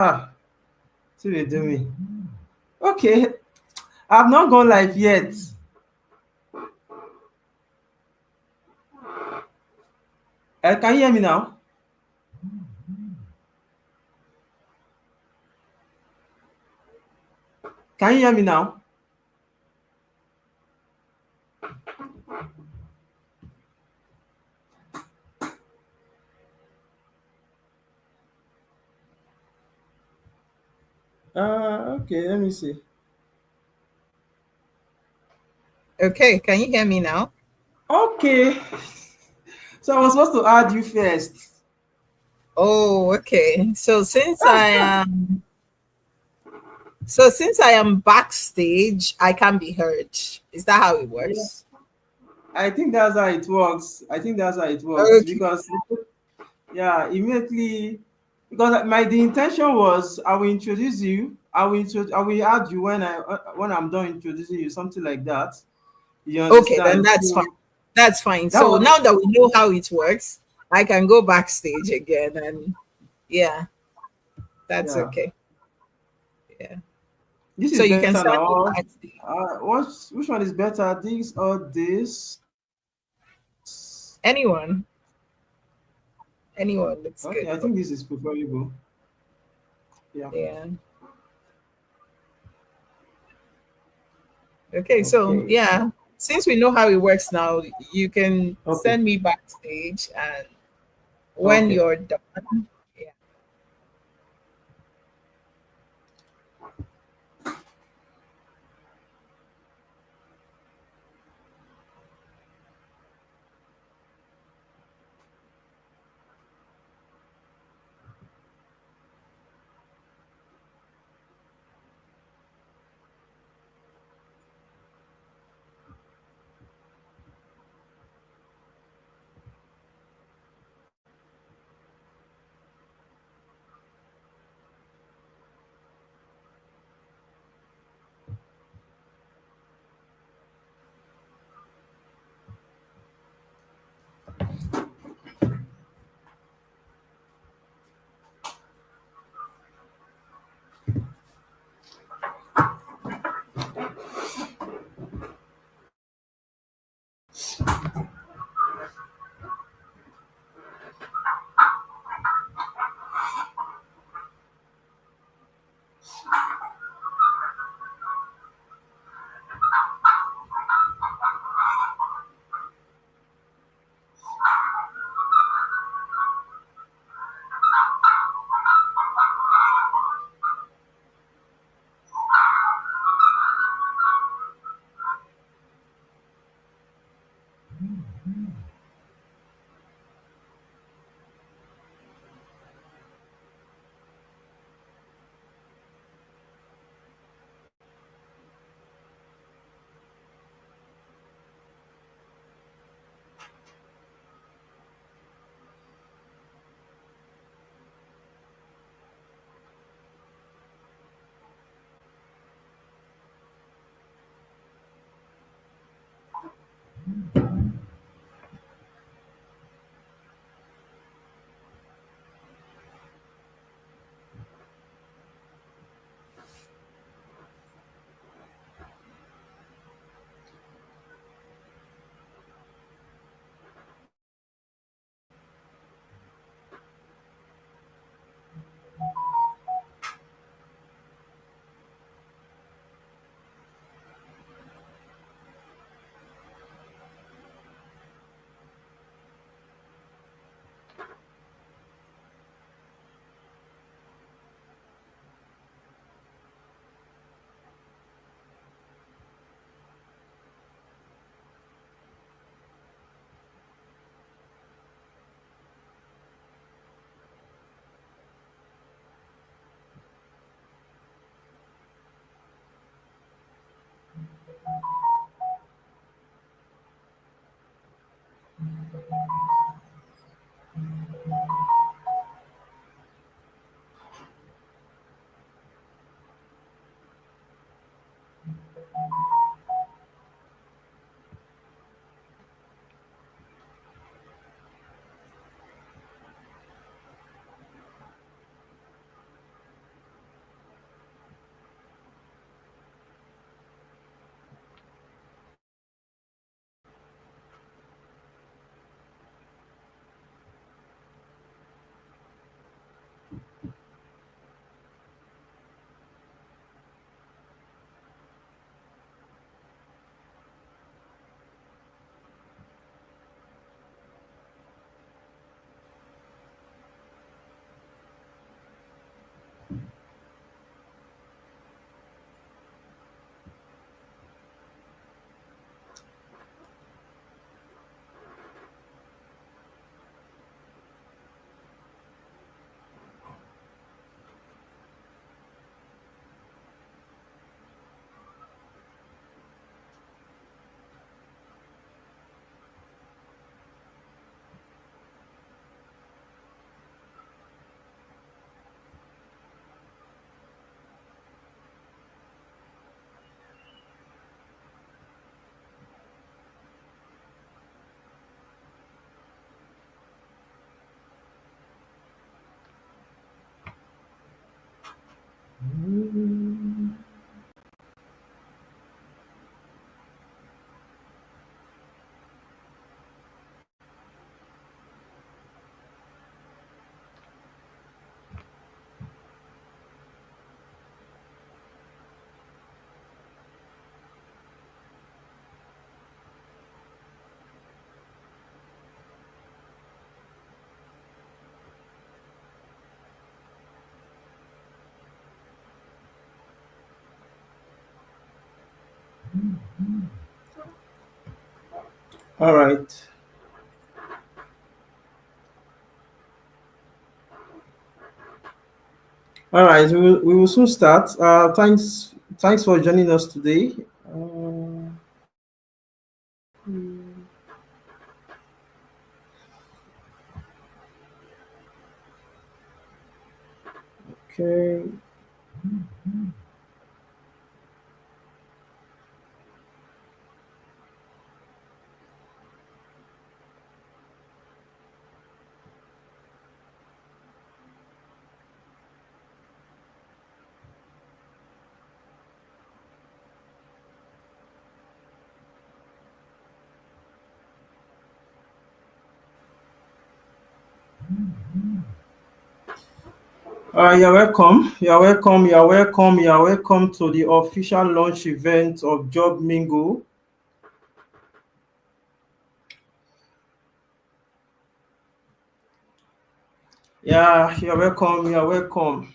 Ah, see they do me. Okay, I've not gone live yet. Can you hear me now? Can you hear me now? Okay, let me see. Okay, can you hear me now? Okay, so I was supposed to add you first. Oh, okay. So since I am backstage, I can be heard. Is that how it Yeah, works? I think that's how it works. I think that's how it works Okay. because yeah, immediately because my the intention was I will introduce you. I will add you when I'm done introducing you, something like that. You Okay, then understand? that's fine. So That's fine. that So was now that we know how it works, I can go backstage again and yeah, that's yeah. okay. Yeah. This So is you can better start me now. backstage. Which one is better? This or this? Anyone. Anyone looks Okay, good I for think me. this is preferable. Yeah. Yeah. Okay, so Okay. yeah, since we know how it works now, you can Okay. send me backstage and when Okay. you're done. Yeah. All right. All right. We will soon start. Thanks for joining us today. Okay. All right. You're welcome. You're welcome. You're welcome. You're welcome to the official launch event of JobMingle. Yeah. You're welcome. You're welcome.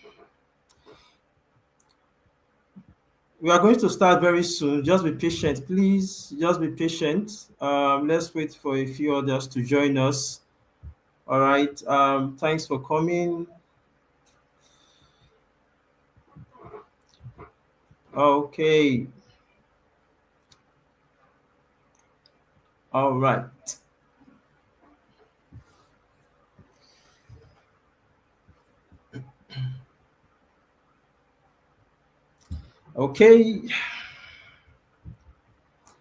We are going to start very soon. Just be patient, please. Just be patient. Let's wait for a few others to join us. All right. Thanks for coming. Okay. All right. Okay.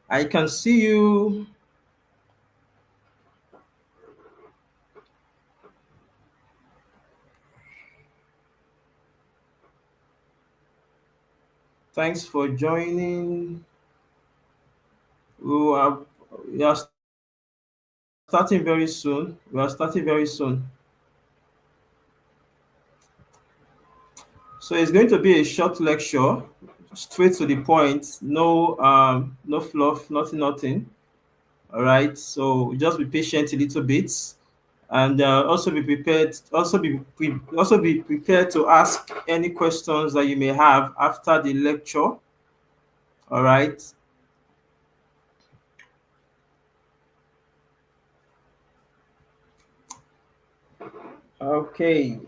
I can see you. Thanks for joining. We are, we are starting very soon. We are starting very soon. So it's going to be a short lecture, straight to the point. No fluff, nothing. All right. So just be patient a little bit, and also be prepared. Also be prepared to ask any questions that you may have after the lecture. All right. Okay.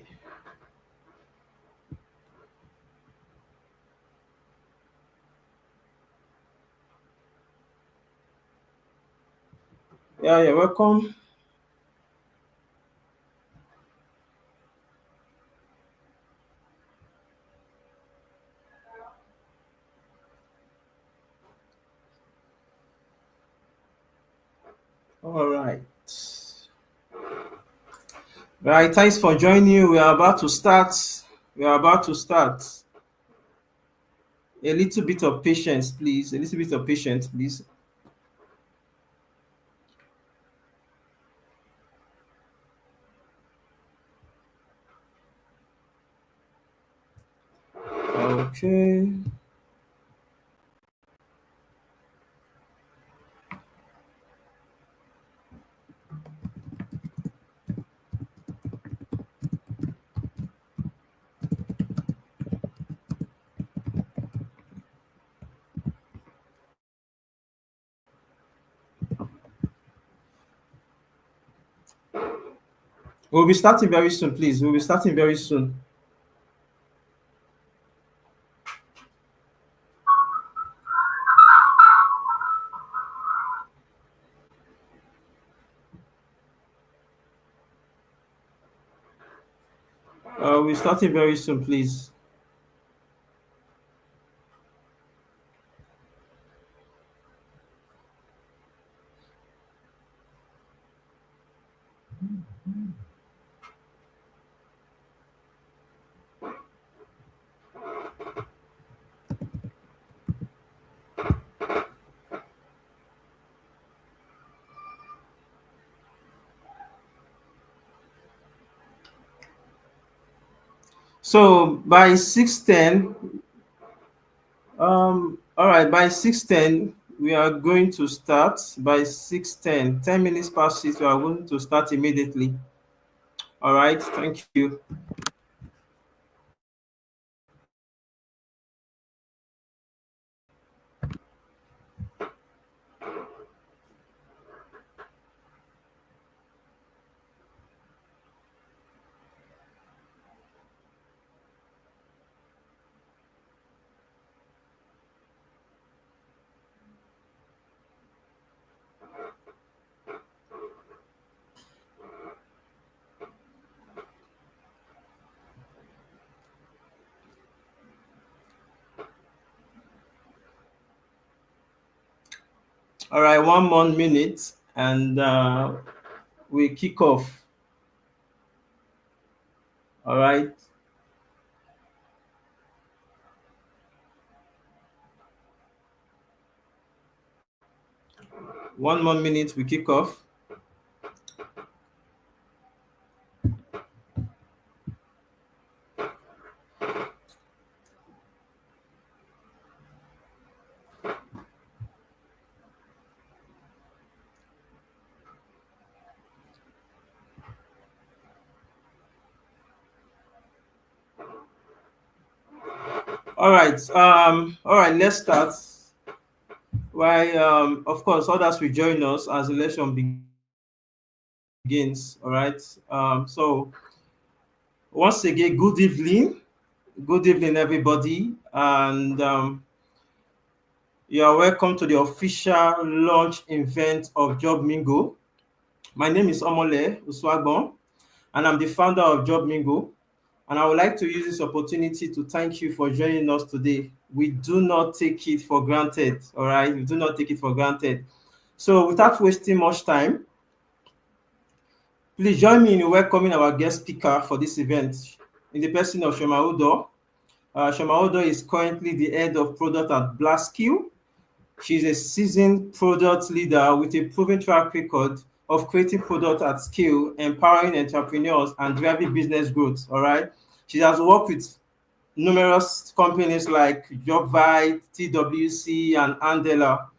Yeah, you're welcome. All right. Right. Thanks for joining. We are about to start. We are about to start. A little bit of patience, please. A little bit of patience, please. Okay. We'll be starting very soon, please. We'll be starting very soon. We'll be starting very soon, please. So by 6:10, all right, by 6:10, we are going to start. By 6:10, 10 minutes past 6, we are going to start immediately. All right, thank you. All right, one more minute, and we kick off. All right, one more minute, we kick off. All right, let's start. Why, of course, others will join us as the lesson begins. All right. So once again, good evening, everybody, and you are welcome to the official launch event of JobMingle. My name is Omole Uswagbon, and I'm the founder of JobMingle. And I would like to use this opportunity to thank you for joining us today. We do not take it for granted. All right, we do not take it for granted. So, without wasting much time, please join me in welcoming our guest speaker for this event in the person of Shoma Udo. Shoma Udo is currently the head of product at Blaskill. She's a seasoned product leader with a proven track record of creating product at scale, empowering entrepreneurs, and driving business growth. All right. She has worked with numerous companies like JobVite, TWC, and Andela.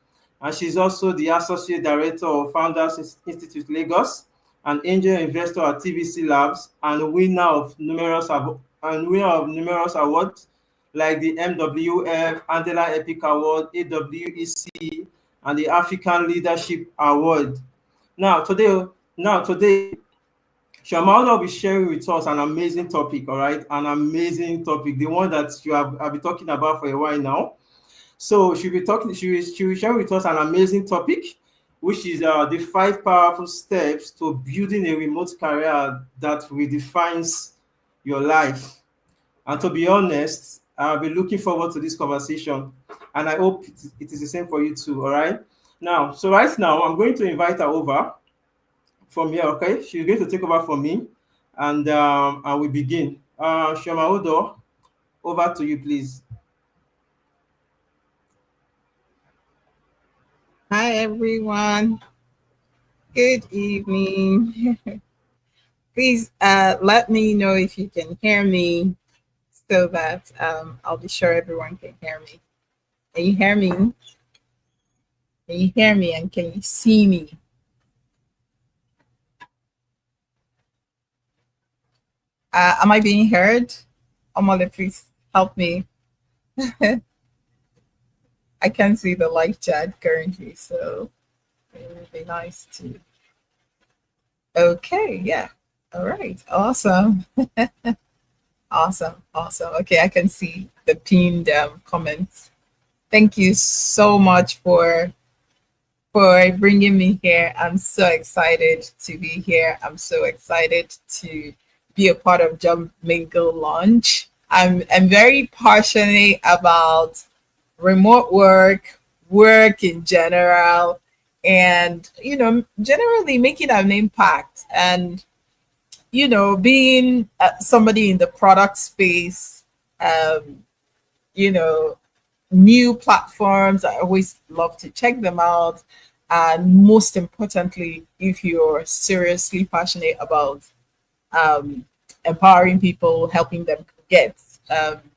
And she's also the Associate Director of Founders Institute Lagos, an angel investor at TVC Labs, and winner of numerous awards like the MWF, Andela Epic Award, AWEC, and the African Leadership Award. Now, today, now today, Shamal will be sharing with us an amazing topic, all right? An amazing topic, the one that I've been talking about for a while now. So she'll be sharing with us an amazing topic, which is the 5 powerful steps to building a remote career that redefines your life. And to be honest, I'll be looking forward to this conversation, and I hope it is the same for you too, all right? Right now, I'm going to invite her over from here, okay? She's going to take over from me, and we begin. Shoma Udo, over to you, please. Hi, everyone. Good evening. Please let me know if you can hear me so that I'll be sure everyone can hear me. Can you hear me? Can you hear me and can you see me? Am I being heard? Omole, please help me. I can't see the live chat currently, so it would be nice to. Okay, yeah. All right, awesome. Awesome. Okay, I can see the pinned comments. Thank you so much for bringing me here. I'm so excited to be here. I'm so excited to be a part of Job Mingle launch. I'm very passionate about remote work in general, and generally making an impact, and being somebody in the product space. Um, you know, New platforms, I always love to check them out. And most importantly, if you're seriously passionate about um, empowering people, helping them get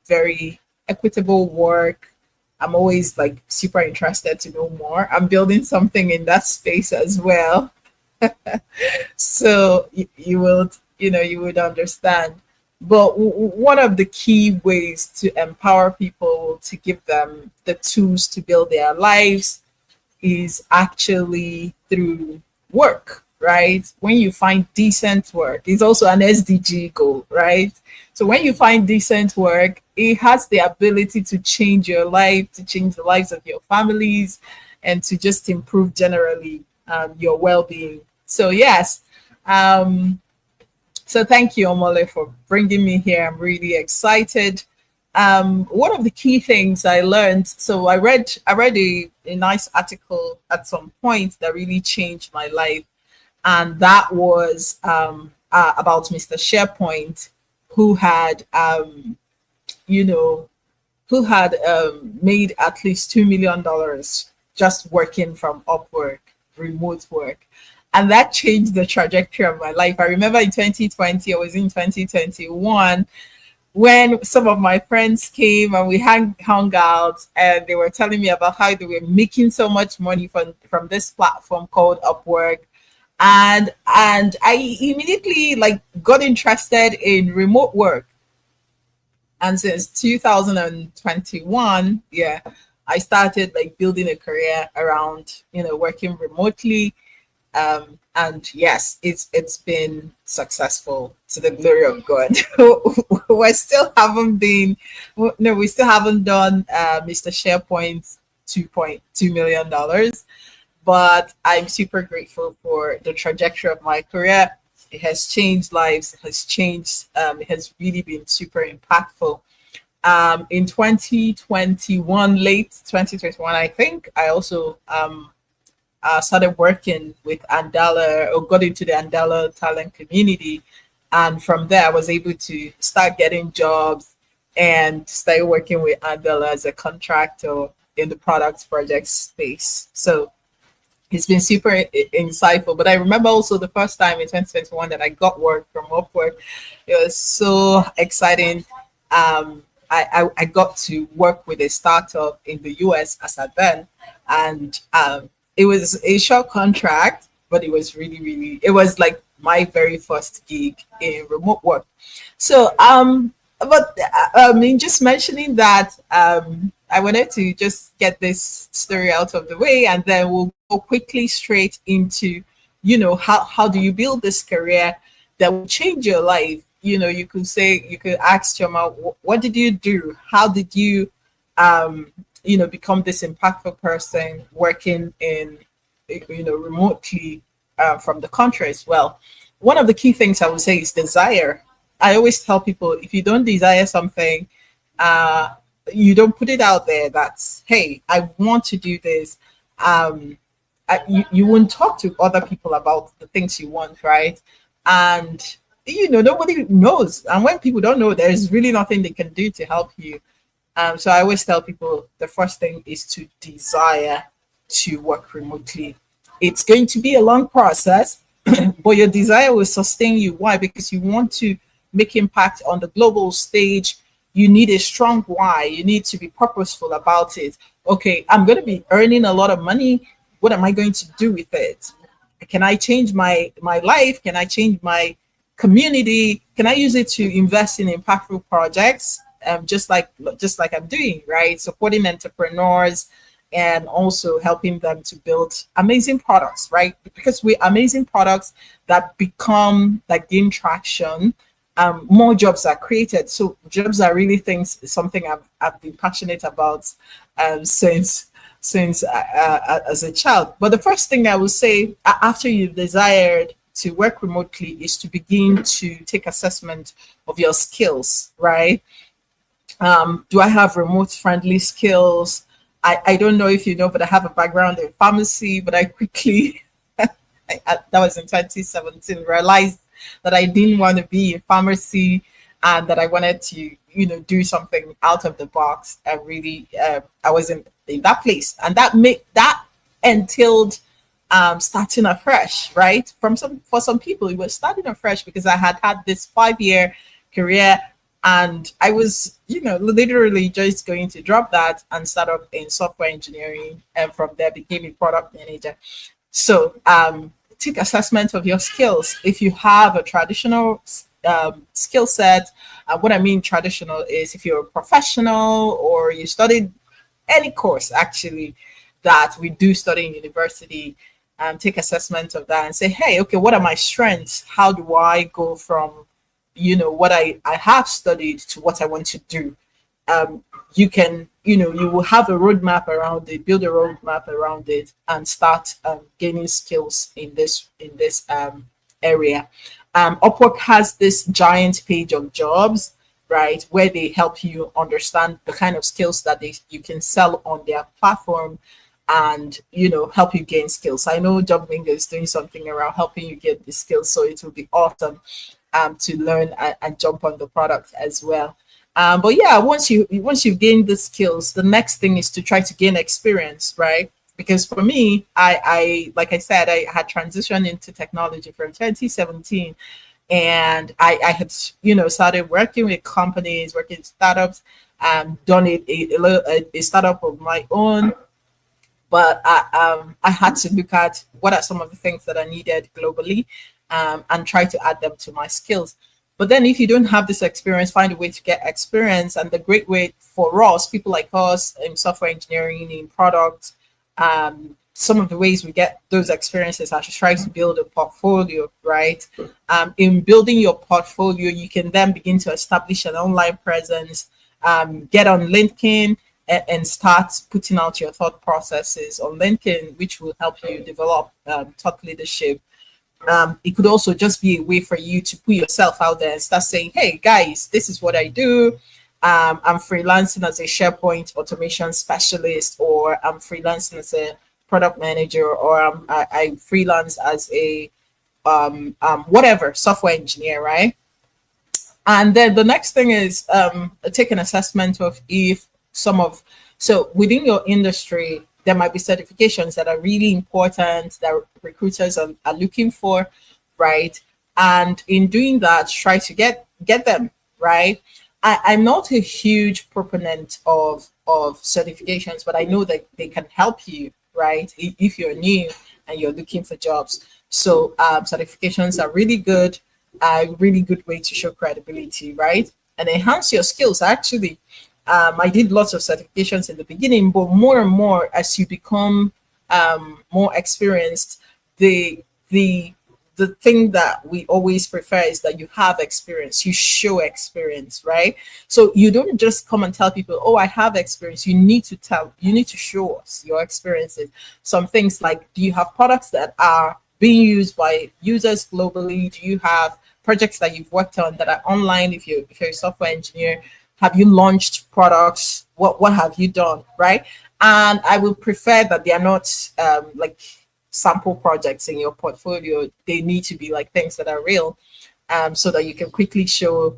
very equitable work, I'm always like super interested to know more. I'm building something in that space as well. So you will, you would understand. But one of the key ways to empower people, to give them the tools to build their lives, is actually through work, right? When you find decent work, it's also an SDG goal, right? So when you find decent work, it has the ability to change your life, to change the lives of your families, and to just improve generally your well-being. So yes, so thank you, Omole, for bringing me here. I'm really excited One of the key things I learned, so I read a nice article at some point that really changed my life, and that was about Mr. SharePoint, who had you know made at least $2 million just working from Upwork, remote work. And that changed the trajectory of my life. I remember in 2020, I was in 2021, when some of my friends came and we hung out, and they were telling me about how they were making so much money from this platform called Upwork. And I immediately like got interested in remote work. And since 2021, yeah, I started like building a career around, working remotely. And yes, it's been successful to the glory of God. we still haven't been no we still haven't done Mr. SharePoint's $2.2 million, but I'm super grateful for the trajectory of my career. It has changed lives. It has changed. It has really been super impactful. In 2021, late 2021, I think I also started working with Andala, or got into the Andala talent community. And from there, I was able to start getting jobs and start working with Andala as a contractor in the product project space. So it's been super insightful. But I remember also the first time in 2021 that I got work from Upwork. It was so exciting. I got to work with a startup in the US as at then, and it was a short contract, but it was really, really, it was like my very first gig in remote work. So, but I mean, just mentioning that, I wanted to just get this story out of the way, and then we'll go quickly straight into, how do you build this career that will change your life? You could say, you could ask Choma, what did you do? How did you, become this impactful person working in, remotely from the country as well? One of the key things I would say is desire. I always tell people, if you don't desire something, uh, you don't put it out there. That's, hey, I want to do this. You won't talk to other people about the things you want, right? And nobody knows. And when people don't know, there's really nothing they can do to help you. So I always tell people the first thing is to desire to work remotely. It's going to be a long process, but your desire will sustain you. Why? Because you want to make impact on the global stage. You need a strong why. You need to be purposeful about it. Okay, I'm going to be earning a lot of money. What am I going to do with it? Can I change my life? Can I change my community? Can I use it to invest in impactful projects? Just like I'm doing, right? Supporting entrepreneurs and also helping them to build amazing products, right? Because we amazing products that gain traction, more jobs are created. So jobs are really things something I've been passionate about since as a child. But the first thing I would say, after you've desired to work remotely, is to begin to take assessment of your skills, right? Do I have remote friendly skills? I don't know if you know, but I have a background in pharmacy, but I quickly, that was in 2017, realized that I didn't want to be in pharmacy, and that I wanted to, do something out of the box. And really, I was in that place. And that entailed starting afresh, right? For some people, it was starting afresh because I had this 5 year career, and I was, literally just going to drop that and start up in software engineering, and from there became a product manager. So take assessment of your skills. If you have a traditional skill set, what I mean traditional is if you're a professional or you studied any course actually that we do study in university, take assessment of that and say, hey, okay, what are my strengths? How do I go from, what I have studied to what I want to do? You can, you will have a roadmap around it, build a roadmap around it, and start gaining skills in this area. Upwork has this giant page of jobs, right? Where they help you understand the kind of skills that you can sell on their platform, and help you gain skills. I know JobMingle is doing something around helping you get the skills, so it will be awesome to learn and jump on the product as well. But yeah, once you've gained the skills, the next thing is to try to gain experience, right? Because for me, I like I said, I had transitioned into technology from 2017, and I had started working with companies, working with startups, done a startup of my own, but I had to look at what are some of the things that I needed globally, and try to add them to my skills. But then, if you don't have this experience, find a way to get experience. And the great way for us, people like us in software engineering, in product, some of the ways we get those experiences are to try to build a portfolio, right? In building your portfolio, you can then begin to establish an online presence, get on LinkedIn, and start putting out your thought processes on LinkedIn, which will help you develop thought leadership. It could also just be a way for you to put yourself out there and start saying, hey guys, this is what I do. I'm freelancing as a SharePoint automation specialist, or I'm freelancing as a product manager, or I freelance as a whatever software engineer, right? And then the next thing is take an assessment of if some of so within your industry there might be certifications that are really important that recruiters are looking for, right? And in doing that, try to get them, right? I'm not a huge proponent of certifications, but I know that they can help you, right? If you're new and you're looking for jobs. So certifications are really good, a really good way to show credibility, right? And enhance your skills. Actually, I did lots of certifications in the beginning, but more and more as you become more experienced, the the thing that we always prefer is that you have experience, you show experience, right? So you don't just come and tell people, oh, I have experience. You need to show us your experiences. Some things like, do you have products that are being used by users globally? Do you have projects that you've worked on that are online? If you're a software engineer, have you launched products? What have you done, right? And I would prefer that they are not like sample projects in your portfolio. They need to be like things that are real, so that you can quickly show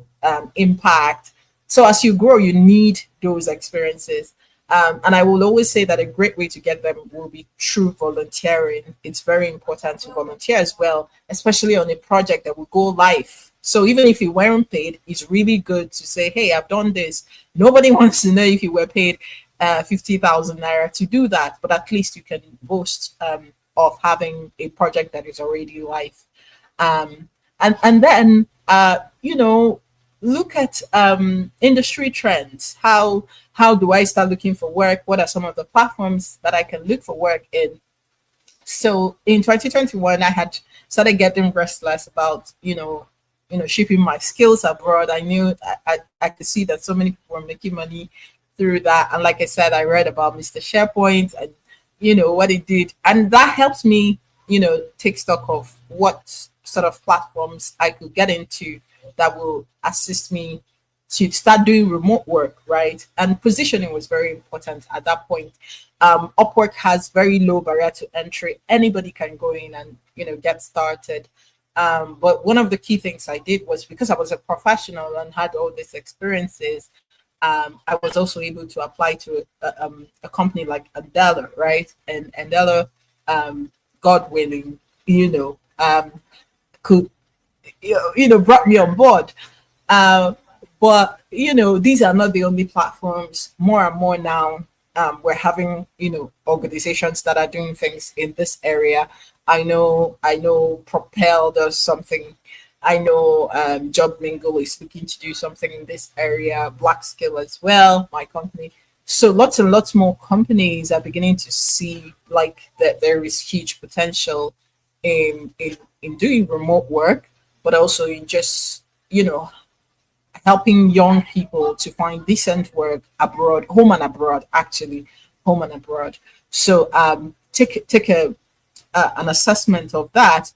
impact. So as you grow, you need those experiences. And I will always say that a great way to get them will be through volunteering. It's very important to volunteer as well, especially on a project that will go live. So even if you weren't paid, it's really good to say, hey, I've done this. Nobody wants to know if you were paid 50,000 naira to do that, but at least you can boast of having a project that is already live. And then look at industry trends. How do I start looking for work? What are some of the platforms that I can look for work in? So in 2021, I had started getting restless about shipping my skills abroad. I knew I could see that so many people were making money through that, and like I said, I read about Mr. SharePoint and what it did, and that helped me take stock of what sort of platforms I could get into that will assist me to start doing remote work, right? And positioning was very important at that point. Upwork has very low barrier to entry. Anybody can go in and get started. But one of the key things I did was, because I was a professional and had all these experiences, I was also able to apply to a company like Andela, right? And Andela, God willing, could brought me on board. But these are not the only platforms. More and more now, we're having organizations that are doing things in this area. I know Propel does something. I know JobMingle is looking to do something in this area. Black Skill as well, my company. So lots and lots more companies are beginning to see like that there is huge potential in doing remote work, but also in just helping young people to find decent work abroad, home and abroad, actually, home and abroad. So take an assessment of that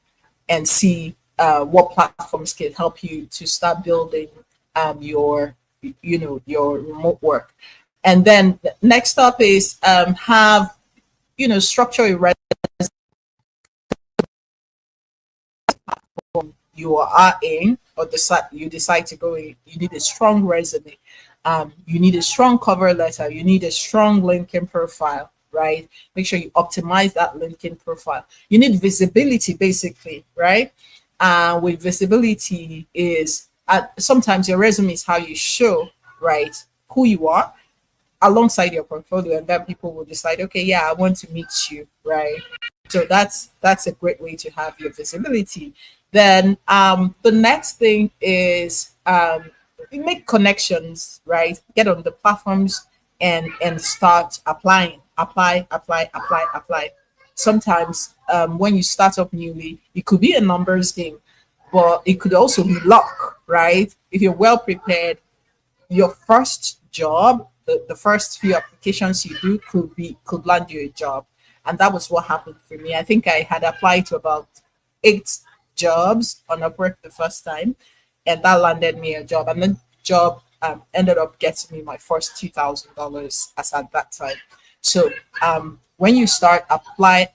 and see what platforms can help you to start building your your remote work. And then the next up is have structure a you are in, or decide to go in. You need a strong resume. You need a strong cover letter. You need a strong LinkedIn profile, right? Make sure you optimize that LinkedIn profile. You need visibility, basically, right? With visibility is sometimes your resume is how you show, right, who you are alongside your portfolio, and then people will decide, okay, yeah, I want to meet you, right? So that's a great way to have your visibility. Then the next thing is make connections, right? Get on the platforms and start applying, apply. Sometimes when you start up newly, it could be a numbers game, but it could also be luck, right? If you're well prepared, your first job, the first few applications you do could land you a job. And that was what happened for me. I think I had applied to about 8 jobs on Upwork the first time, and that landed me a job. And the job ended up getting me my first $2,000 as at that time. So when you start, apply,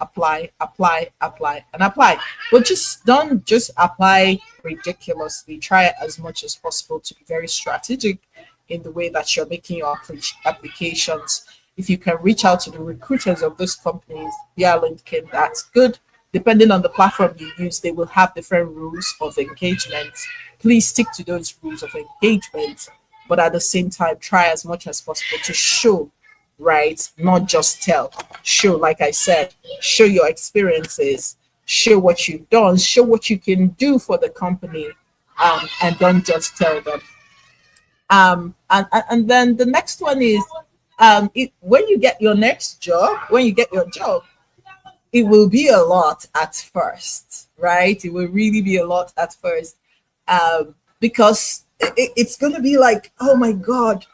but just don't just apply ridiculously. Try as much as possible to be very strategic in the way that you're making your applications. If you can reach out to the recruiters of those companies via LinkedIn, that's good. Depending on the platform you use, they will have different rules of engagement. Please stick to those rules of engagement, but at the same time, try as much as possible to show, right? Not just tell. Show, like I said, show your experiences, show what you've done, show what you can do for the company, and don't just tell them. And then the next one is when you get your next job, when you get your job, it will be a lot at first, right? It will really be a lot at first, because it's going to be like, oh my God,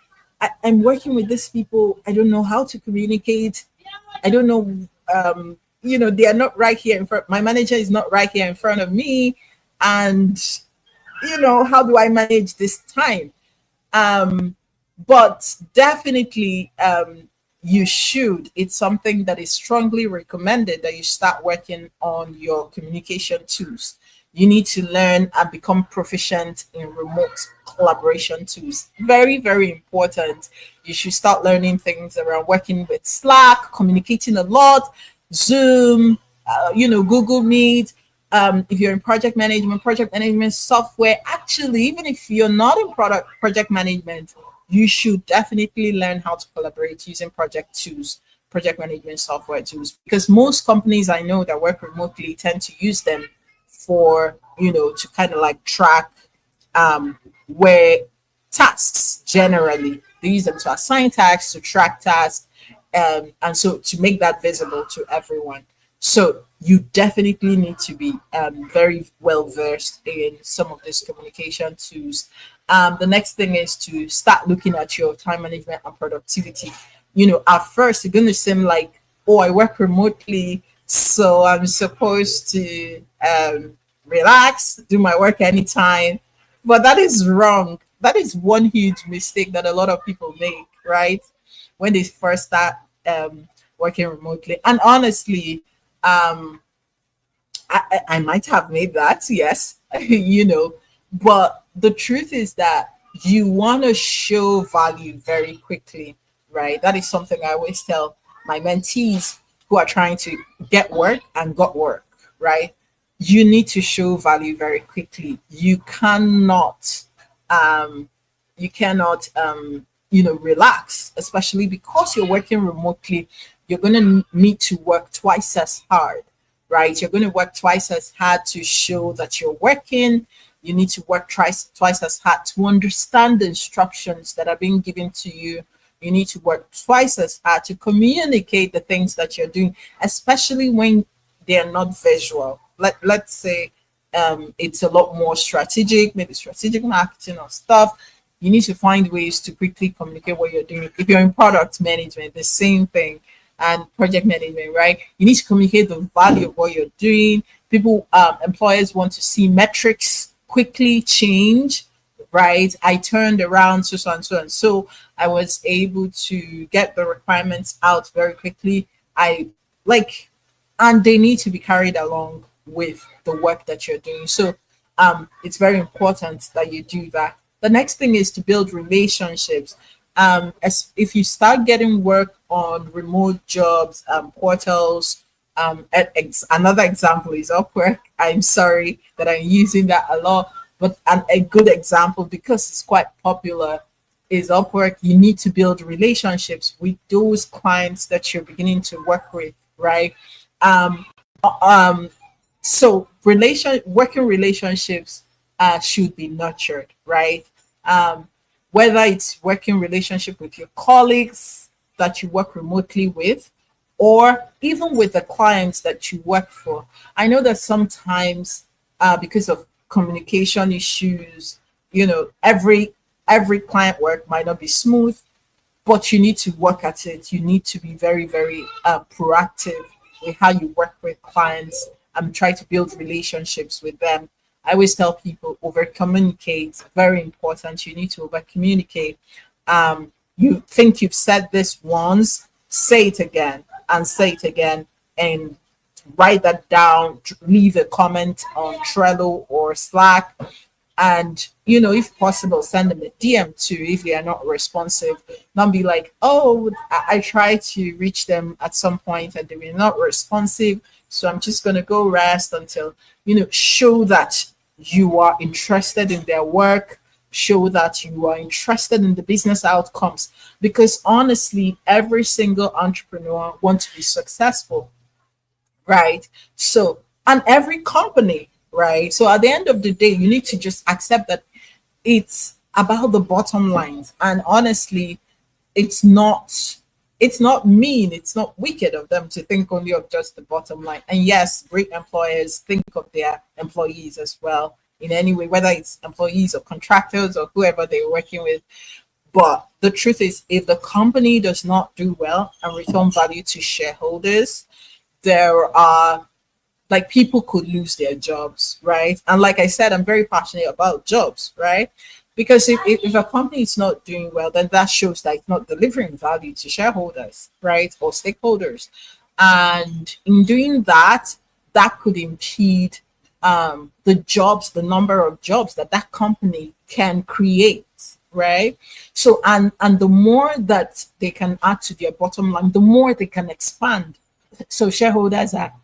I'm working with these people. I don't know how to communicate. I don't know, they are not right here in front. My manager is not right here in front of me. And, how do I manage this time? But definitely, you should. It's something that is strongly recommended that you start working on your communication tools. You need to learn and become proficient in remote collaboration tools. Very, very important. You should start learning things around working with Slack, communicating a lot, Zoom, Google Meet. If you're in project management software, actually, even if you're not in project management, you should definitely learn how to collaborate using project management software tools, because most companies I know that work remotely tend to use them for, to kind of like track where tasks generally. They use them to assign tasks, to track tasks, and so to make that visible to everyone. So you definitely need to be very well versed in some of these communication tools. The next thing is to start looking at your time management and productivity. At first, it's going to seem like, oh, I work remotely, so I'm supposed to relax, do my work anytime. But that is wrong. That is one huge mistake that a lot of people make, right? When they first start working remotely. And honestly, I might have made that, yes, but the truth is that you want to show value very quickly, right? That is something I always tell my mentees who are trying to get work and got work, right? You need to show value very quickly. Um, you cannot relax, especially because you're working remotely. You're going to need to work twice as hard, right? You're going to work twice as hard to show that you're working. You need to work twice as hard to understand the instructions that are being given to you. You need to work twice as hard to communicate the things that you're doing, especially when they're not visual. Let's say it's a lot more strategic, maybe strategic marketing or stuff. You need to find ways to quickly communicate what you're doing. If you're in product management, the same thing, and project management, right? You need to communicate the value of what you're doing. Employers want to see metrics quickly change, right? I turned around so so and so and so. I was able to get the requirements out very quickly. I like, and they need to be carried along with the work that you're doing. So it's very important that you do that. The next thing is to build relationships. As if you start getting work on remote jobs, portals, another example is Upwork. I'm sorry that I'm using that a lot, but a good example, because it's quite popular, is Upwork. You need to build relationships with those clients that you're beginning to work with, right? Um, um, so working relationships should be nurtured, right? um, Whether it's working relationship with your colleagues that you work remotely with, or even with the clients that you work for. I know that sometimes, because of communication issues, every client work might not be smooth, but you need to work at it. You need to be very, very proactive with how you work with clients and try to build relationships with them. I always tell people over communicate, very important. You need to over communicate. You think you've said this once, say it again and say it again, and write that down, leave a comment on Trello or Slack, and if possible, send them a DM too if they are not responsive. Not be like, oh, I tried to reach them at some point and they were not responsive, so I'm just going to go rest until, show that you are interested in their work, show that you are interested in the business outcomes, because honestly, every single entrepreneur wants to be successful, right? So, and every company, right? So at the end of the day, you need to just accept that it's about the bottom lines. And honestly, it's not it's not mean, it's not wicked of them to think only of just the bottom line. And yes, great employers think of their employees as well in any way, whether it's employees or contractors or whoever they're working with. But the truth is, if the company does not do well and return value to shareholders, there are, like, people could lose their jobs, right? And like I said, I'm very passionate about jobs, right? Because if a company is not doing well, then that shows that it's not delivering value to shareholders, right? Or stakeholders. And in doing that, that could impede the jobs, the number of jobs that that company can create, right? So, and the more that they can add to their bottom line, the more they can expand. So shareholders are,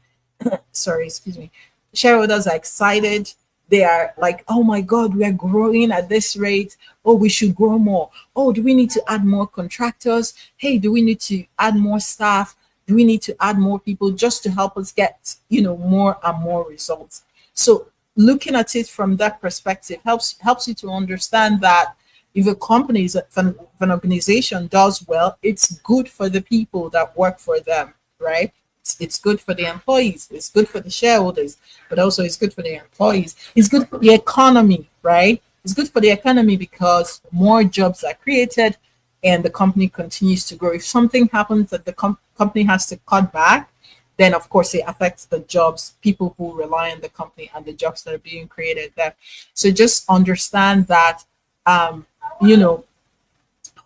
sorry, excuse me, shareholders are excited. They are like, oh my god, we are growing at this rate. Oh, we should grow more. Oh, do we need to add more contractors? Hey, do we need to add more staff? Do we need to add more people just to help us get, more and more results? So looking at it from that perspective helps you to understand that if a company if an organization does well, it's good for the people that work for them, right? It's good for the employees, it's good for the shareholders, but also it's good for the employees. It's good for the economy, right? It's good for the economy because more jobs are created and the company continues to grow. If something happens that the company has to cut back, then of course it affects the jobs, people who rely on the company and the jobs that are being created there. So just understand that, um, you know,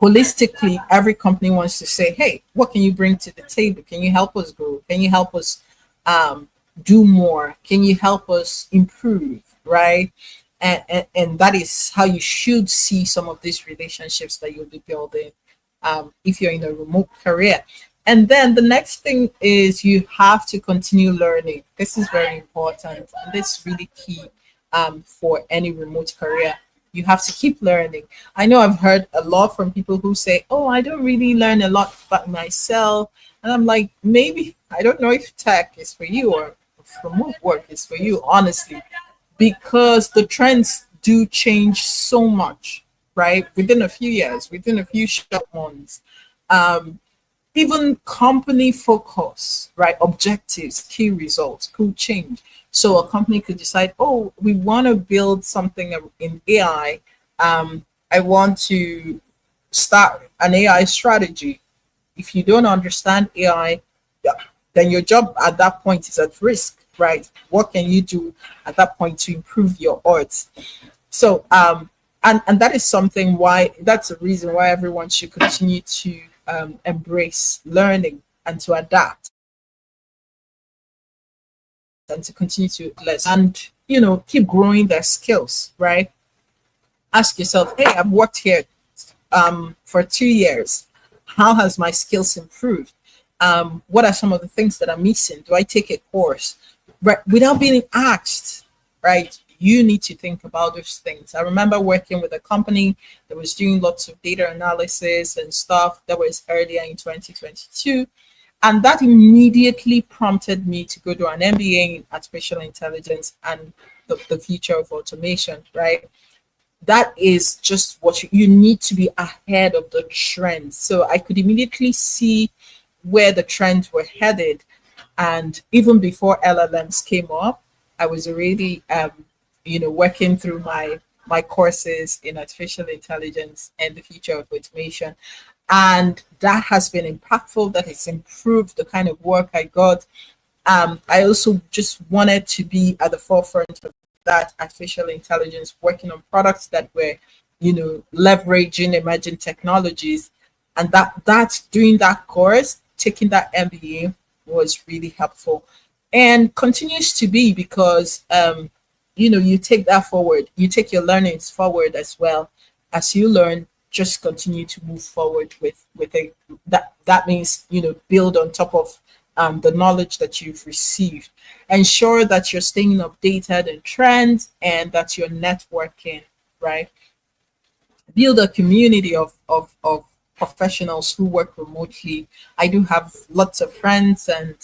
holistically, every company wants to say, hey, what can you bring to the table? Can you help us grow? Can you help us do more? Can you help us improve? Right. And that is how you should see some of these relationships that you'll be building if you're in a remote career. And then the next thing is you have to continue learning. This is very important. And this is really key for any remote career. You have to keep learning. I know I've heard a lot from people who say, oh, I don't really learn a lot about myself. And I'm like, maybe, I don't know if tech is for you or if remote work is for you, honestly, because the trends do change so much, right? Within a few years, within a few short months. Um, Even company focus, right? Objectives, key results could change. So a company could decide, oh, we want to build something in AI. I want to start an AI strategy. If you don't understand AI, yeah, then your job at that point is at risk, right? What can you do at that point to improve your odds? So And that is something why that's a reason why everyone should continue to embrace learning and to adapt and to continue to listen and keep growing their skills, right? Ask yourself, hey, I've worked here for 2 years. How has my skills improved? What are some of the things that I'm missing? Do I take a course? Right, without being asked, right? You need to think about those things. I remember working with a company that was doing lots of data analysis and stuff that was earlier in 2022. And that immediately prompted me to go to an MBA in artificial intelligence and the future of automation, right? That is just what you need to be ahead of the trend. So I could immediately see where the trends were headed. And even before LLMs came up, I was already, working through my courses in artificial intelligence and the future of automation. And that has been impactful. That has improved the kind of work I got. I also just wanted to be at the forefront of that artificial intelligence, working on products that were, leveraging emerging technologies. And that doing that course, taking that MBA was really helpful and continues to be because you take that forward, you take your learnings forward as well. As you learn, just continue to move forward with it. That means build on top of the knowledge that you've received. Ensure that you're staying updated in trends and that you're networking, right? Build a community of professionals who work remotely. I do have lots of friends and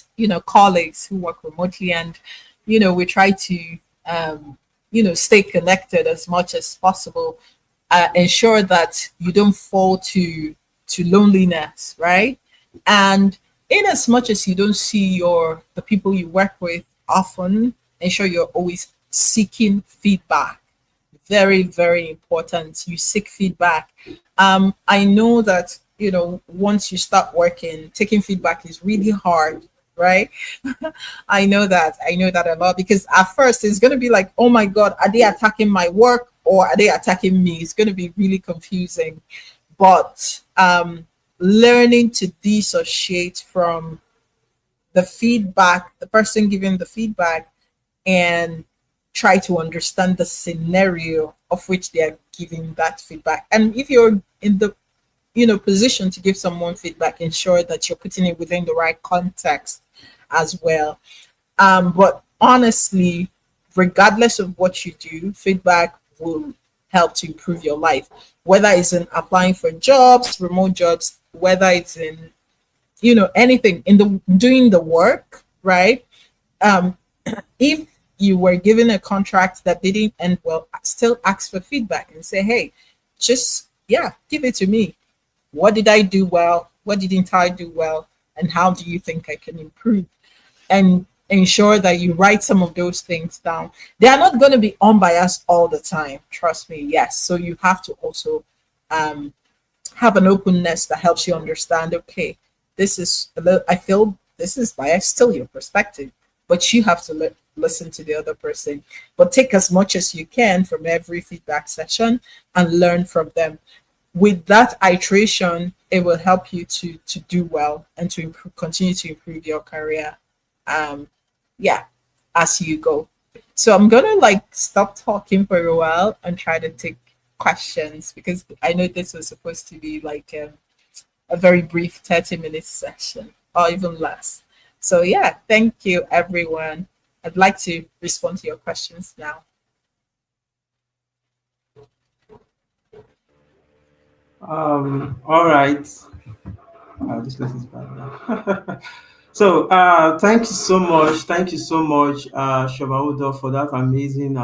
colleagues who work remotely, and we try to stay connected as much as possible. Ensure that you don't fall to loneliness, right? And in as much as you don't see the people you work with often, ensure you're always seeking feedback. Very, very important. You seek feedback. I know that once you start working, taking feedback is really hard, right? I know that a lot because at first it's going to be like, oh my god, are they attacking my work or are they attacking me? It's going to be really confusing. But learning to dissociate from the feedback, the person giving the feedback, and try to understand the scenario of which they are giving that feedback. And if you're in the position to give someone feedback, ensure that you're putting it within the right context as well. But honestly, regardless of what you do, feedback will help to improve your life, whether it's in applying for jobs, remote jobs, whether it's in anything in the doing the work, right? um if you were given a contract that didn't end well, still ask for feedback and say, hey, just give it to me. What did I do well? What didn't I do well? And how do you think I can improve? And ensure that you write some of those things down. They are not going to be unbiased all the time, trust me. Yes, so you have to also um have an openness that helps you understand, okay, this is a little, I feel this is biased, still your perspective, but you have to listen to the other person. But take as much as you can from every feedback session and learn from them. With that iteration, it will help you to do well and to continue to improve your career. Um, yeah, as you go. So I'm gonna like stop talking for a while and try to take questions because I know this was supposed to be like a very brief 30-minute session or even less. So yeah, thank you everyone. I'd like to respond to your questions now. All right. This place is bad now. So, thank you so much. Thank you so much, Shabaudo, for that amazing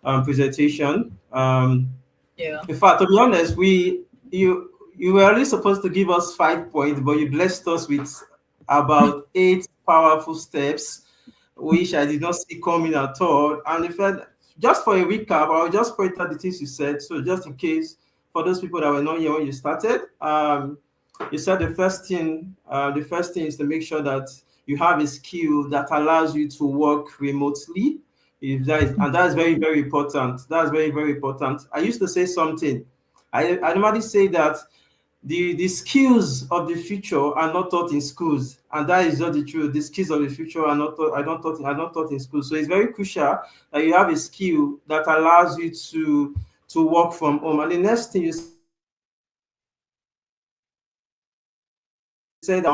presentation. Yeah. In fact, to be honest, you were only supposed to give us 5 points, but you blessed us with about eight powerful steps, which I did not see coming at all. And in fact, just for a recap, I'll just point out the things you said. So just in case for those people that were not here when you started, you said the first thing is to make sure that you have a skill that allows you to work remotely. If that is, and that's very, very important. That's very, very important. I used to say something. I normally say that the skills of the future are not taught in schools, and that is not the truth. The skills of the future are not taught. Are not taught in school. So it's very crucial that you have a skill that allows you to work from home. And the next thing you said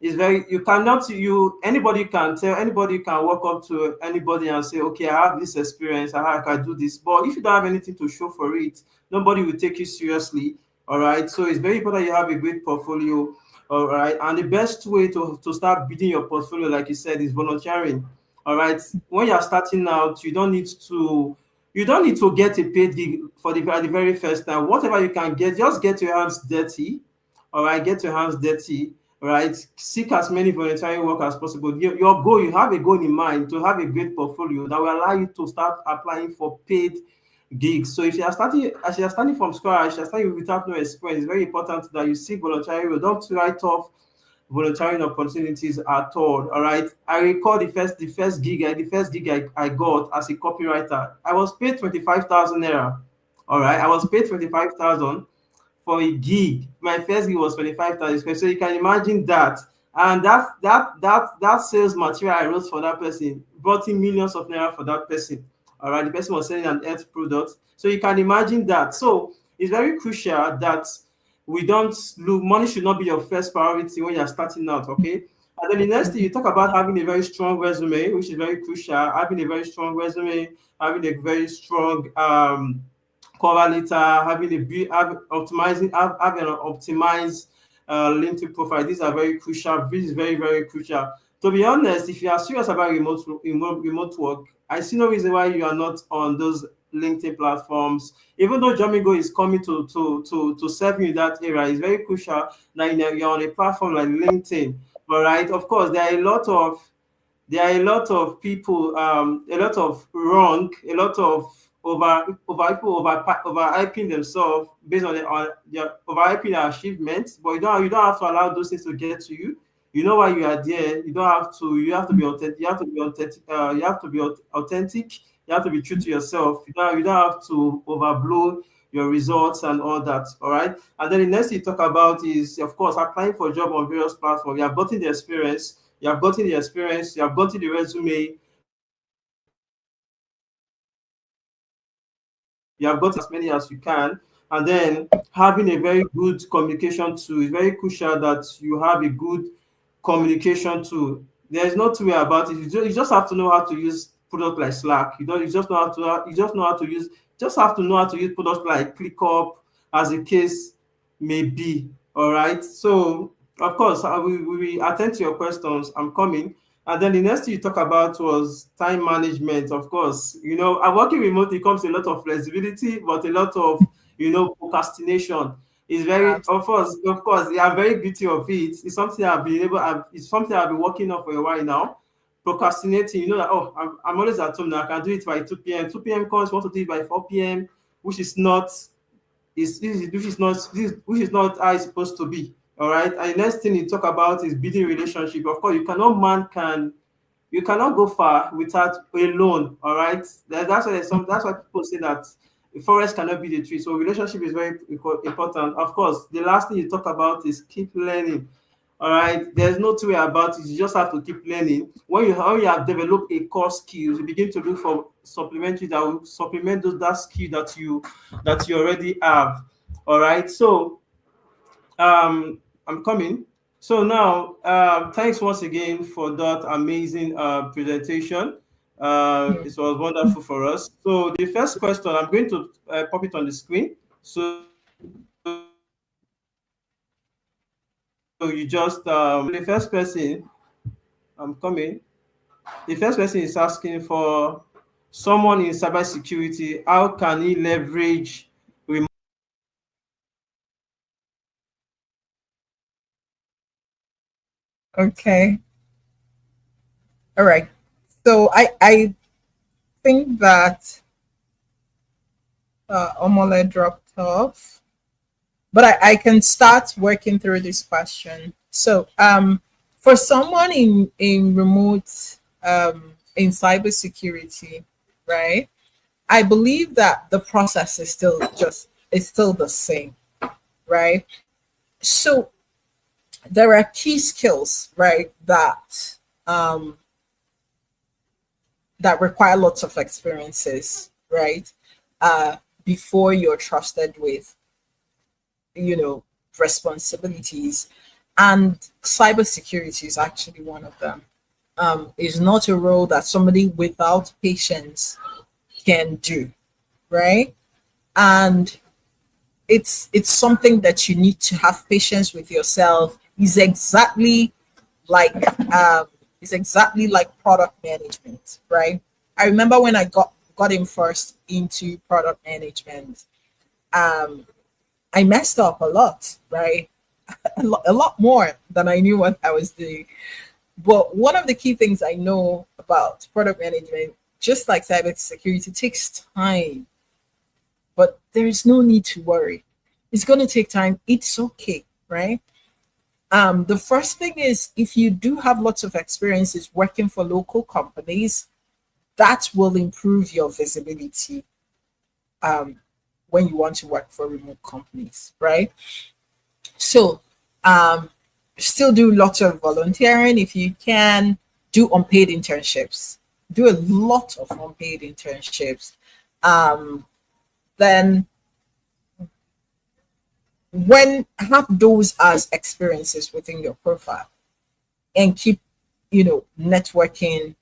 is very, you cannot, you anybody can tell, anybody can walk up to anybody and say, okay, I have this experience, I can do this. But if you don't have anything to show for it, nobody will take you seriously. All right. So it's very important you have a great portfolio. All right. And the best way to start building your portfolio, like you said, is volunteering. All right. When you're starting out, you don't need to get a paid gig for at the very first time. Whatever you can get, just get your hands dirty. All right, get your hands dirty. All right, seek as many volunteering work as possible. Your goal, you have a goal in mind to have a great portfolio that will allow you to start applying for paid gigs. So if you are starting, as you are starting from scratch, you are starting without no experience, it's very important that you seek volunteering. You don't write off volunteering opportunities at all. All right. I recall the first gig I got as a copywriter. I was paid 25,000 naira. All right. I was paid 25,000 for a gig. My first gig was 25,000. So you can imagine that. And that sales material I wrote for that person brought in millions of naira for that person. All right, the person was selling an health product. So you can imagine that. So it's very crucial that we don't look, money should not be your first priority when you're starting out, okay? And then the next thing you talk about having a very strong resume, which is very crucial. Having a very strong resume, having a very strong cover letter, having a having an optimized LinkedIn profile. These are very crucial. This is very, very crucial. To be honest, if you are serious about remote work, I see no reason why you are not on those LinkedIn platforms. Even though JobMingle is coming to serve you in that area, it's very crucial that you're on a platform like LinkedIn. All right. Of course, there are a lot of people, a lot of wrong, a lot of overhyping themselves based on their overhyping their achievements. But you don't have to allow those things to get to you. You know why you are there. You don't have to. You have to be authentic. You have to be authentic. You have to be authentic. You have to be true to yourself. You don't have to overblow your results and all that. All right. And then the next thing you talk about is, of course, applying for a job on various platforms. You have gotten the experience. You have gotten the experience. You have gotten the resume. You have gotten as many as you can, and then having a very good communication tool is very crucial that you have a good communication tool. There is no two way about it. You just have to know how to use product like Slack. Just have to know how to use products like ClickUp, as the case may be. All right. So of course, we attend to your questions. I'm coming. And then the next thing you talk about was time management. Of course, working remotely comes a lot of flexibility, but a lot of procrastination. Is very, of course, they are very guilty of it. It's something it's something I've been working on for a while now. Procrastinating, that, oh, I'm always at home now. I can do it by 2 p.m. 2 p.m. comes, want to do it by 4 p.m., which is not which is not how it's supposed to be. All right. And the next thing you talk about is building relationship. Of course, you cannot go far without alone. All right. That's why people say that the forest cannot be the tree. So relationship is very important. Of course, the last thing you talk about is keep learning. All right, there's no two way about it. You just have to keep learning. When you have developed a core skills, you begin to look for supplementary that will supplement that skill that you already have. All right, so I'm coming. So now, thanks once again for that amazing presentation. It was wonderful for us. So the first question, I'm going to pop it on the screen. So you just the first person, I'm coming. The first person is asking for someone in cybersecurity. How can he leverage remote Okay. All right. So I think that Omole dropped off, but I can start working through this question. So for someone in remote in cybersecurity, right? I believe that the process is still the same, right? So there are key skills, right, um, that require lots of experiences, right, uh, before you're trusted with, you know, responsibilities. And cybersecurity is actually one of them. Is not a role that somebody without patience can do, right? And it's something that you need to have patience with yourself. Like is exactly like product management, right? I remember when I got in first into product management, um, I messed up a lot, right? A lot more than I knew what I was doing. But one of the key things I know about product management, just like cybersecurity, takes time, but there is no need to worry. It's going to take time. It's okay, right? The first thing is, if you do have lots of experiences working for local companies, that will improve your visibility um, when you want to work for remote companies, right? So, um, still do lots of volunteering if you can. Do unpaid internships. Do a lot of unpaid internships. Um, then, when have those as experiences within your profile, and keep, networking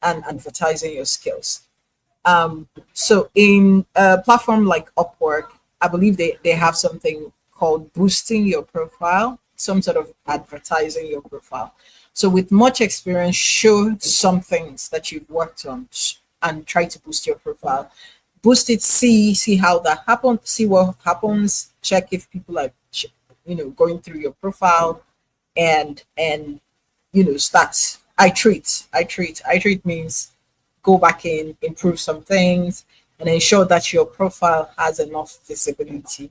and advertising your skills. So in a platform like Upwork, I believe they have something called boosting your profile, some sort of advertising your profile. So with much experience, show some things that you've worked on and try to boost your profile. Boost it, see how that happens, see what happens, check if people are going through your profile, and start I treat means go back in, improve some things, and ensure that your profile has enough visibility.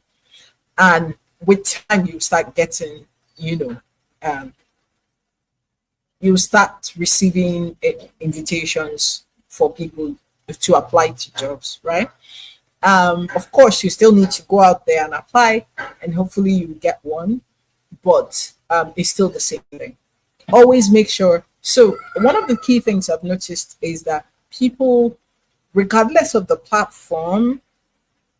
And with time, you start getting, you know, um, you start receiving invitations for people to apply to jobs, right? Of course, you still need to go out there and apply, and hopefully you get one, but it's still the same thing. Always make sure. So, one of the key things I've noticed is that people, regardless of the platform,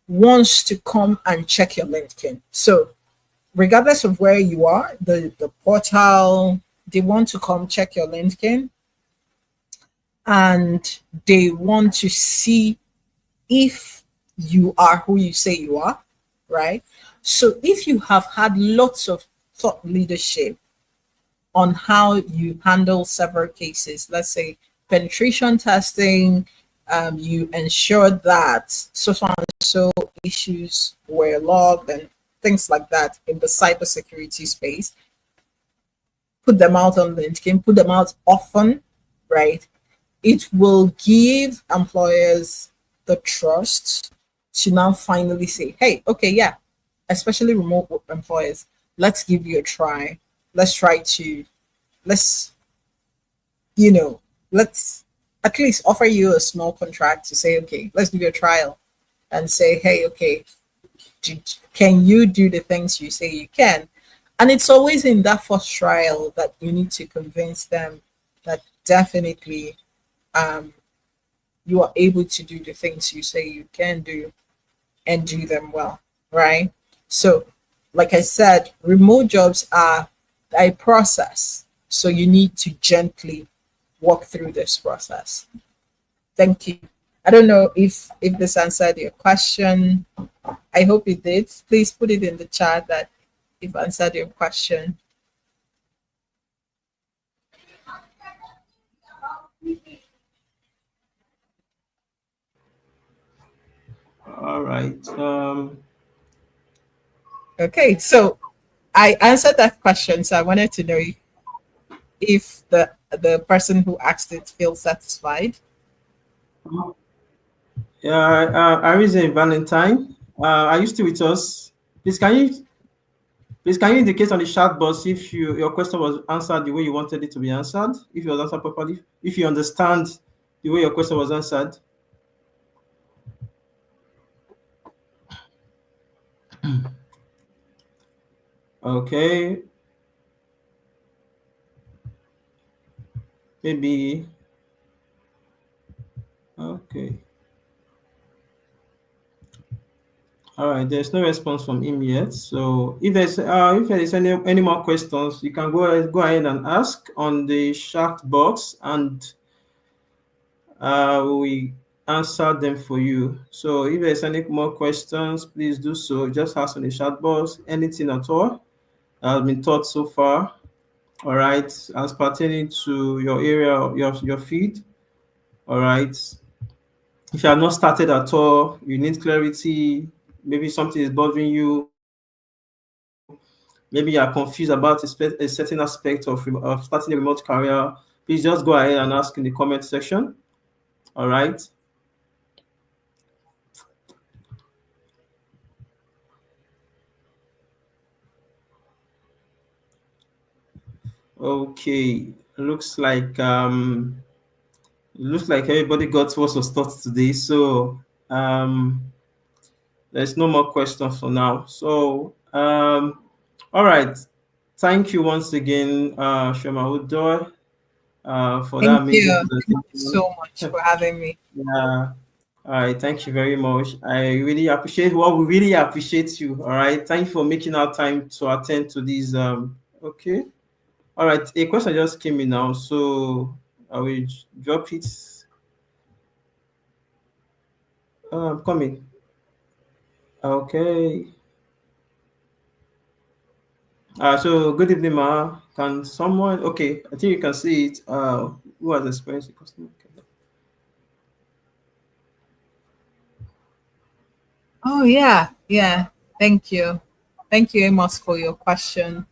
wants to come and check your LinkedIn. So, regardless of where you are, the portal, they want to come check your LinkedIn, and they want to see if you are who you say you are, right? So, if you have had lots of thought leadership on how you handle several cases, let's say penetration testing, you ensure that so and so issues were logged and things like that in the cybersecurity space. Put them out on LinkedIn, put them out often, right? It will give employers the trust to now finally say, hey, okay, yeah, especially remote employers, let's give you a try. Let's try to, let's, you know, let's at least offer you a small contract to say, okay, let's give you a trial and say, hey, okay, can you do the things you say you can? And it's always in that first trial that you need to convince them that definitely um, you are able to do the things you say you can do and do them well, right? So, like I said, remote jobs are a process. So you need to gently walk through this process. Thank you. I don't know if this answered your question. I hope it did. Please put it in the chat that if answered your question. All right. Okay, so I answered that question. So I wanted to know if the person who asked it feels satisfied. Yeah, Arise Valentine. Are you still with us? Please, can you indicate on the chat box if your question was answered the way you wanted it to be answered? If it was answered properly, if you understand the way your question was answered. Okay, maybe. Okay. All right. There's no response from him yet. So if there is any more questions, you can go ahead and ask on the chat box, and we answer them for you. So if there's any more questions, please do so. Just ask on the chat box anything at all that has been taught so far. All right, as pertaining to your area, your feed. All right. If you have not started at all, you need clarity. Maybe something is bothering you. Maybe you are confused about a certain aspect of starting a remote career. Please just go ahead and ask in the comment section. All right. Okay. Looks like everybody got what was taught today. So there's no more questions for now. So all right. Thank you once again, Shema Udoy, for that Thank amazing you. Thank you presentation. so much for having me. Yeah. All right. Thank you very much. I really appreciate what we really appreciate you. All right. Thank you for making our time to attend to these. Okay. All right. A question just came in now, so I will drop it. I'm coming. Okay. So good evening, Ma. Can someone? Okay, I think you can see it. Who has experienced the customer? Okay. Oh yeah, yeah. Thank you. Thank you, Amos, for your question.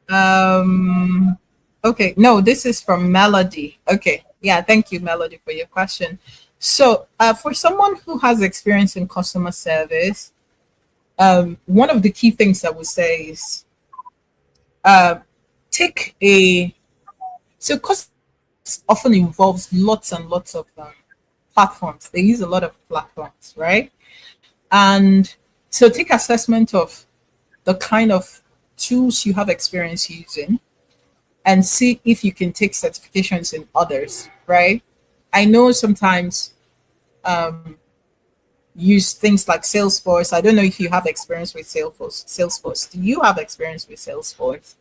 Um okay, no, this is from Melody. Okay. Yeah, thank you, Melody, for your question. So for someone who has experience in customer service, one of the key things I would say is uh, take a so customer often involves lots and lots of platforms. They use a lot of platforms, right? And so take assessment of the kind of tools you have experience using and see if you can take certifications in others, right? I know sometimes use things like Salesforce. I don't know if you have experience with Salesforce. Salesforce. Do you have experience with Salesforce?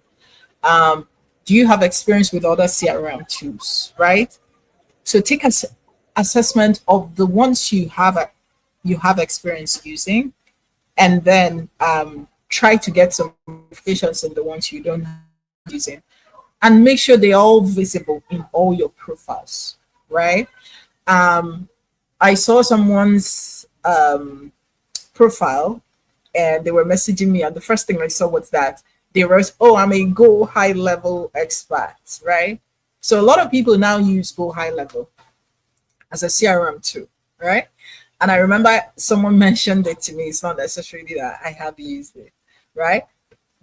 Um, do you have experience with other CRM tools, right? So take an assessment of the ones you have experience using, and then try to get some certifications in the ones you don't have using, and make sure they're all visible in all your profiles, right? Um, I saw someone's profile and they were messaging me, and the first thing I saw was that they wrote, "Oh, I'm a Go High Level expert," right? So a lot of people now use Go High Level as a CRM too, right? And I remember someone mentioned it to me. It's not necessarily that I have used it, right?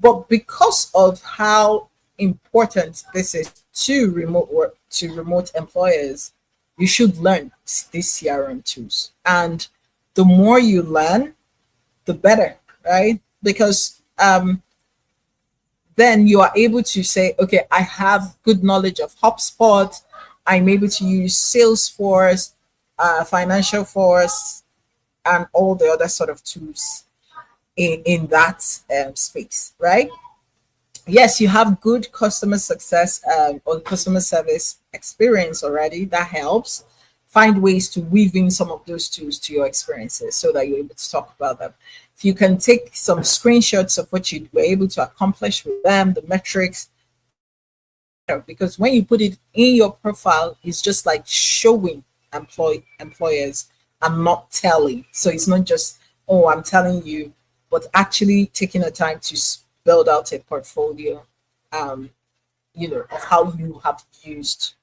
But because of how important this is to remote work, to remote employers, you should learn these CRM tools. And the more you learn, the better, right? Because then you are able to say, okay, I have good knowledge of HubSpot. I'm able to use Salesforce, Financial Force, and all the other sort of tools in that space, right? Yes, you have good customer success or customer service experience already. That helps. Find ways to weave in some of those tools to your experiences so that you're able to talk about them. If you can take some screenshots of what you were able to accomplish with them, the metrics, because when you put it in your profile, it's just like showing employers, I'm not telling. So it's not just, oh, I'm telling you, but actually taking the time to build out a portfolio, um, of how you have used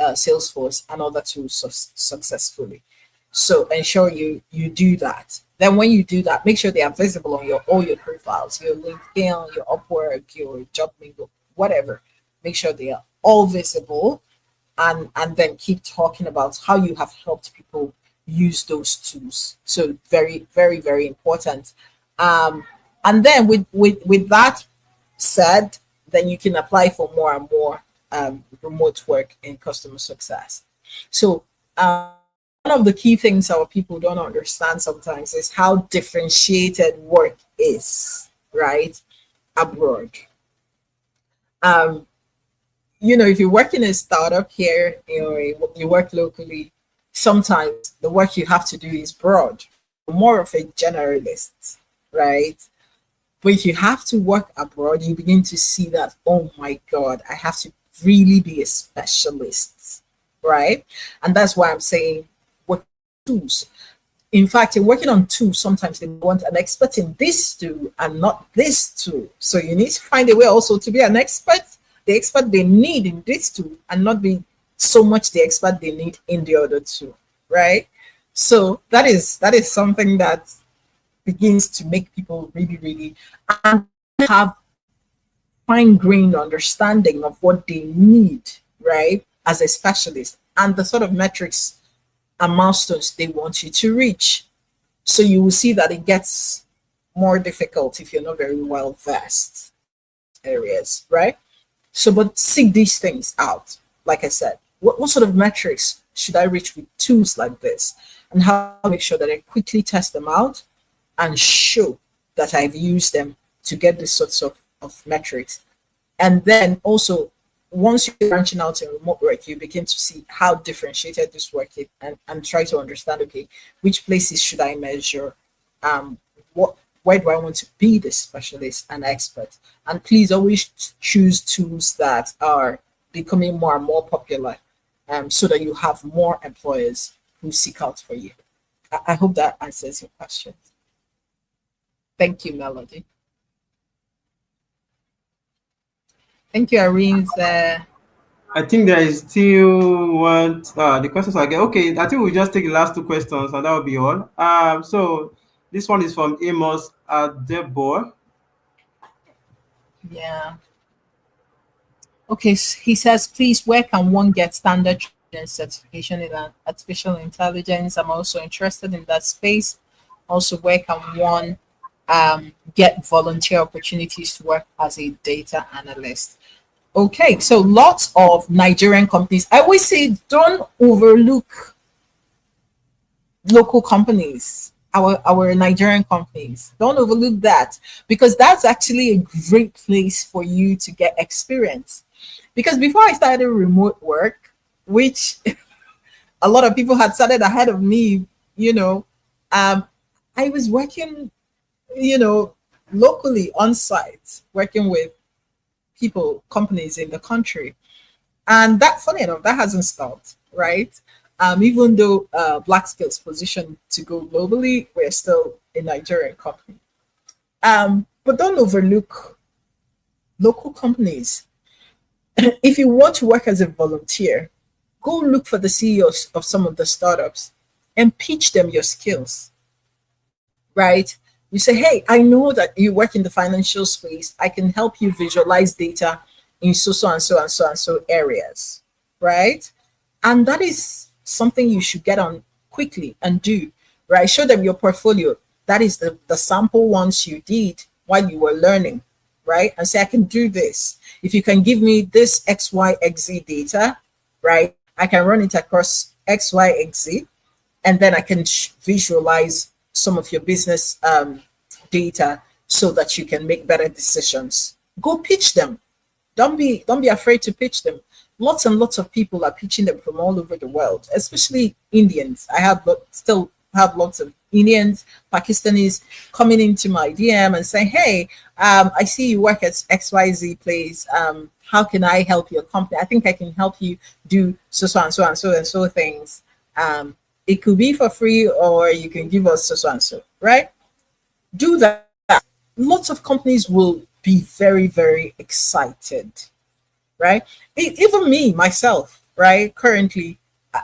Salesforce and other tools successfully. So ensure you do that. Then when you do that, make sure they are visible on your all your profiles, your LinkedIn, your Upwork, your JobMingle, whatever. Make sure they are all visible, and then keep talking about how you have helped people use those tools. So very, very, very important. Um, and then with that said, then you can apply for more and more remote work in customer success. So one of the key things our people don't understand sometimes is how differentiated work is, right? Abroad. Um, if you work in a startup here, you work locally, sometimes the work you have to do is broad. You're more of a generalist, right? But if you have to work abroad, you begin to see that, oh my God, I have to really be a specialist, right? And that's why I'm saying work tools. In fact, you're working on tools. Sometimes they want an expert in this tool and not this tool. So you need to find a way also to be an expert, the expert they need in this tool, and not be so much the expert they need in the other two, right? So that is something that begins to make people really, really and have fine-grained understanding of what they need, right, as a specialist and the sort of metrics and milestones they want you to reach. So you will see that it gets more difficult if you're not very well versed areas, right? So, but seek these things out. Like I said, what sort of metrics should I reach with tools like this, and how to make sure that I quickly test them out and show that I've used them to get these sorts of metrics. And then also, once you're branching out in remote work, you begin to see how differentiated this work is, and try to understand, okay, which places should I measure? What Where do I want to be the specialist and expert? And please always choose tools that are becoming more and more popular, so that you have more employers who seek out for you. I hope that answers your question. Thank you, Melody. Thank you, Irene. I think there is still one. The questions I get. Okay, I think we'll just take the last two questions, and that will be all. So this one is from Amos Adebor. Yeah. Okay, he says, please, where can one get standard training and certification in artificial intelligence? I'm also interested in that space. Also, where can one get volunteer opportunities to work as a data analyst? Okay, so lots of Nigerian companies. I always say don't overlook local companies, our Nigerian companies. Don't overlook that, because that's actually a great place for you to get experience. Because before I started remote work, which a lot of people had started ahead of me, um, I was working, locally on site, working with people, companies in the country. And that, funny enough, that hasn't stopped, right? Even though Black Skills positioned to go globally, we're still a Nigerian company. But don't overlook local companies. If you want to work as a volunteer, go look for the CEOs of some of the startups and pitch them your skills, right? You say, hey, I know that you work in the financial space. I can help you visualize data in so and so and so and so areas, right? And that is something you should get on quickly and do, right? Show them your portfolio. That is the sample ones you did while you were learning, right? And say, I can do this. If you can give me this XYXZ data, right? I can run it across XYXZ, and then I can visualize some of your business data so that you can make better decisions. Go pitch them. Don't be afraid to pitch them. Lots and lots of people are pitching them from all over the world, especially Indians. I still have lots of Indians, Pakistanis coming into my DM and saying, hey, I see you work at XYZ place. How can I help your company? I think I can help you do so and so and so and so things. It could be for free, or you can give us so and so, right? Do that. Lots of companies will be very, very excited, right? Even me, myself, right? Currently,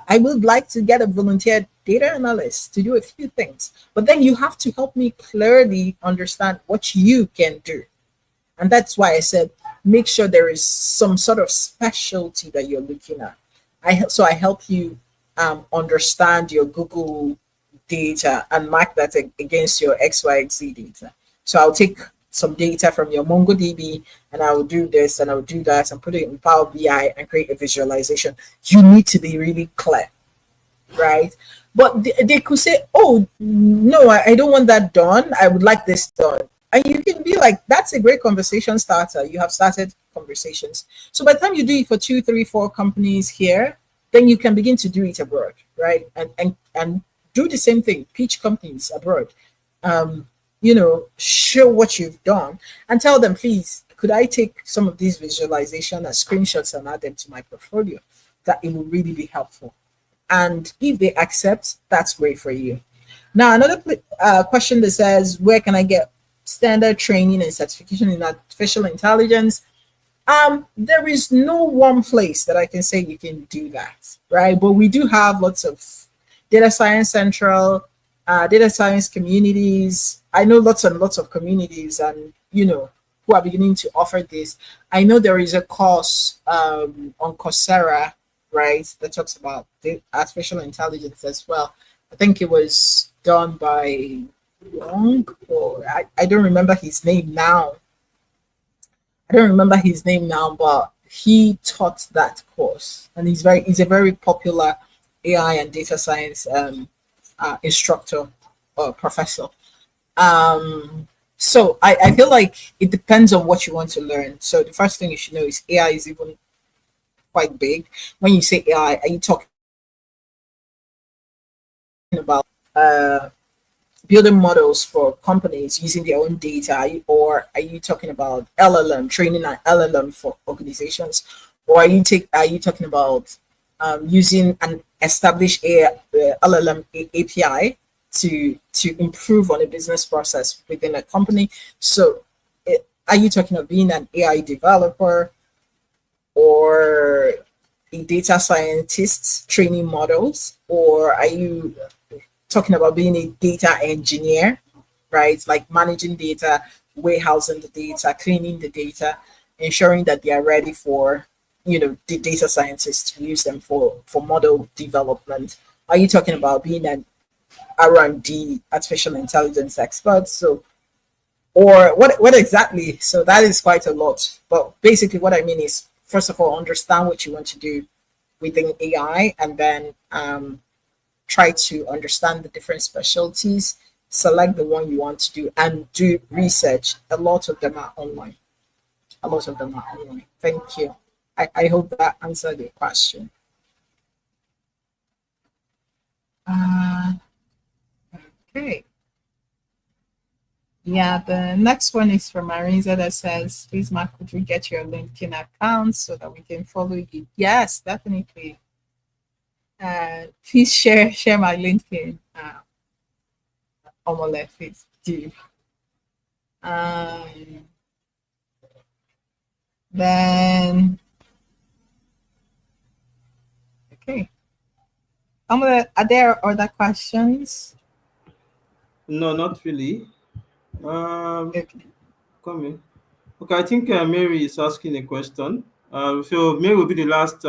I would like to get a volunteer data analyst to do a few things, but then you have to help me clearly understand what you can do. And that's why I said, make sure there is some sort of specialty that you're looking at. I help you understand your Google data and mark that against your XYZ data. So I'll take some data from your MongoDB and I will do this and I will do that and put it in Power BI and create a visualization. You need to be really clear, right? But they could say, oh, no, I don't want that done. I would like this done. And you can be like, that's a great conversation starter. You have started conversations. So by the time you do it for two, three, four companies here, then you can begin to do it abroad, right? And do the same thing, pitch companies abroad. Um, show what you've done and tell them, please, could I take some of these visualization and screenshots and add them to my portfolio? That it will really be helpful. And if they accept, that's great for you. Now, another question that says, where can I get standard training and certification in artificial intelligence? There is no one place that I can say you can do that, right? But we do have lots of data science central, data science communities. I know lots and lots of communities, and who are beginning to offer this. I know there is a course on Coursera, right, that talks about the artificial intelligence as well. I think it was done by Young, or I don't remember his name now. I don't remember his name now, but he taught that course, and he's a very popular AI and data science instructor or professor. So I feel like it depends on what you want to learn. So the first thing you should know is AI is even quite big. When you say AI, are you talking about building models for companies using their own data, or are you talking about LLM training an LLM for organizations, or are you talking about using an established LLM API to improve on a business process within a company? So, are you talking of being an AI developer or a data scientist training models, or are you talking about being a data engineer, right? Like managing data, warehousing the data, cleaning the data, ensuring that they are ready for, the data scientists to use them for model development. Are you talking about being an R&D artificial intelligence expert? So, or what exactly? So that is quite a lot. But basically what I mean is, first of all, understand what you want to do within AI, and then try to understand the different specialties, select the one you want to do, and do research. A lot of them are online. A lot of them are online. Thank you. I hope that answered your question. Uh, okay. Yeah, the next one is from Marisa that says, please, Mark, could we get your LinkedIn account so that we can follow you? Yes, definitely. Please share my LinkedIn. Omole, please do. Um, then, okay. Are there other questions? No, not really. Okay. Come in. Okay, I think Mary is asking a question. So Mary will be the last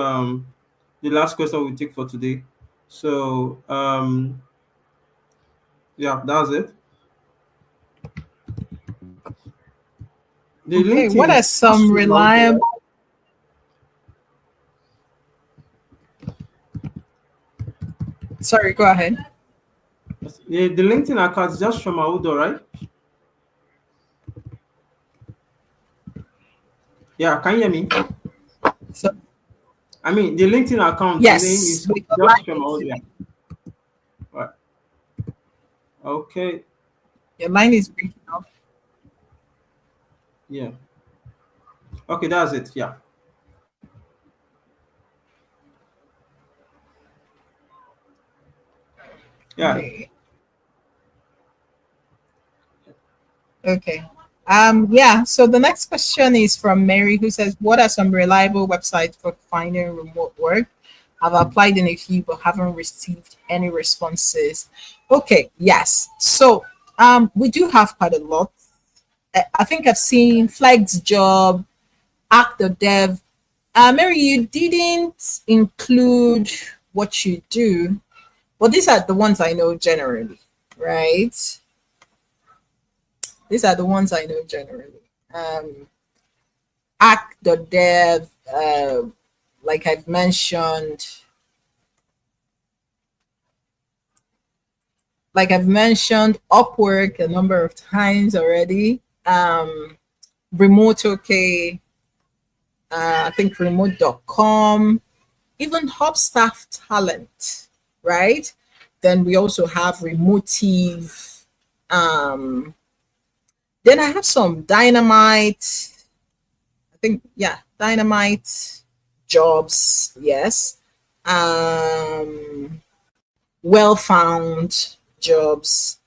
question we take for today. So yeah, that's it. The Okay. What LinkedIn are is just some from reliable? Sorry, go ahead. the LinkedIn account is just from Audo, right? Yeah, can you hear me? So, I mean, the LinkedIn account name yes, is but your just from line is Audo. Yeah. Right. Okay. your line is breaking up. Yeah. Okay, that's it. Yeah. Yeah. Okay. Okay. Yeah, so the next question is from Mary, who says, what are some reliable websites for finding remote work? I've applied in a few but haven't received any responses. Okay, yes. So we do have quite a lot. I think I've seen Flex Job, Act.dev. Mary, you didn't include what you do, but these are the ones I know generally, right? These are the ones I know generally. Act.dev, like I've mentioned, Upwork a number of times already. Remote OK, I think remote.com, even Hubstaff Talent, right? Then we also have Remotive. Um, then I have some Dynamite. I think, yeah, Dynamite jobs, yes. Um, Well found jobs,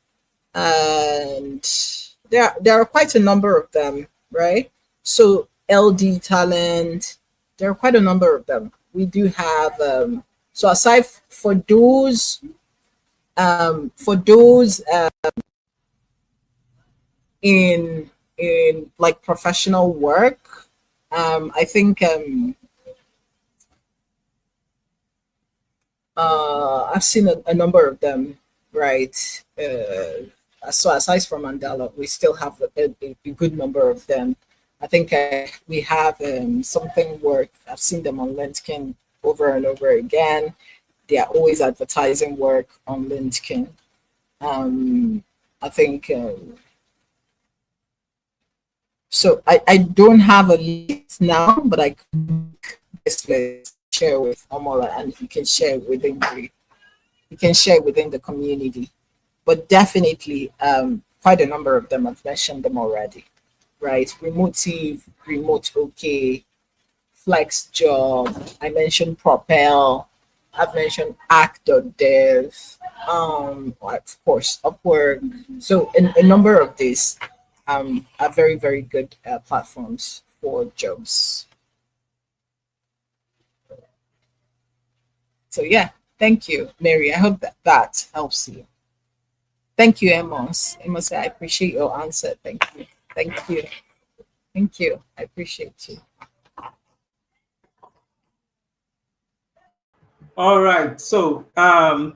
and there are quite a number of them, right? So LD talent, there are quite a number of them. We do have so aside for those in like professional work, I think I've seen a number of them, right? So aside from Mandela, we still have a good number of them. I think we have something work. I've seen them on LinkedIn over and over again. They are always advertising work on LinkedIn. Um, I think so. I don't have a list now, but I can this list share with Omola, and he can share within the community. But definitely, quite a number of them. I've mentioned them already, right? Remotive, Remote OK, Flex Job. I mentioned Propel. I've mentioned Act.dev. Of course, Upwork. So a number of these are very, very good platforms for jobs. So yeah, thank you, Mary. I hope that that helps you. Thank you, Amos. Amos, I appreciate your answer. Thank you. Thank you. Thank you. I appreciate you. All right. So,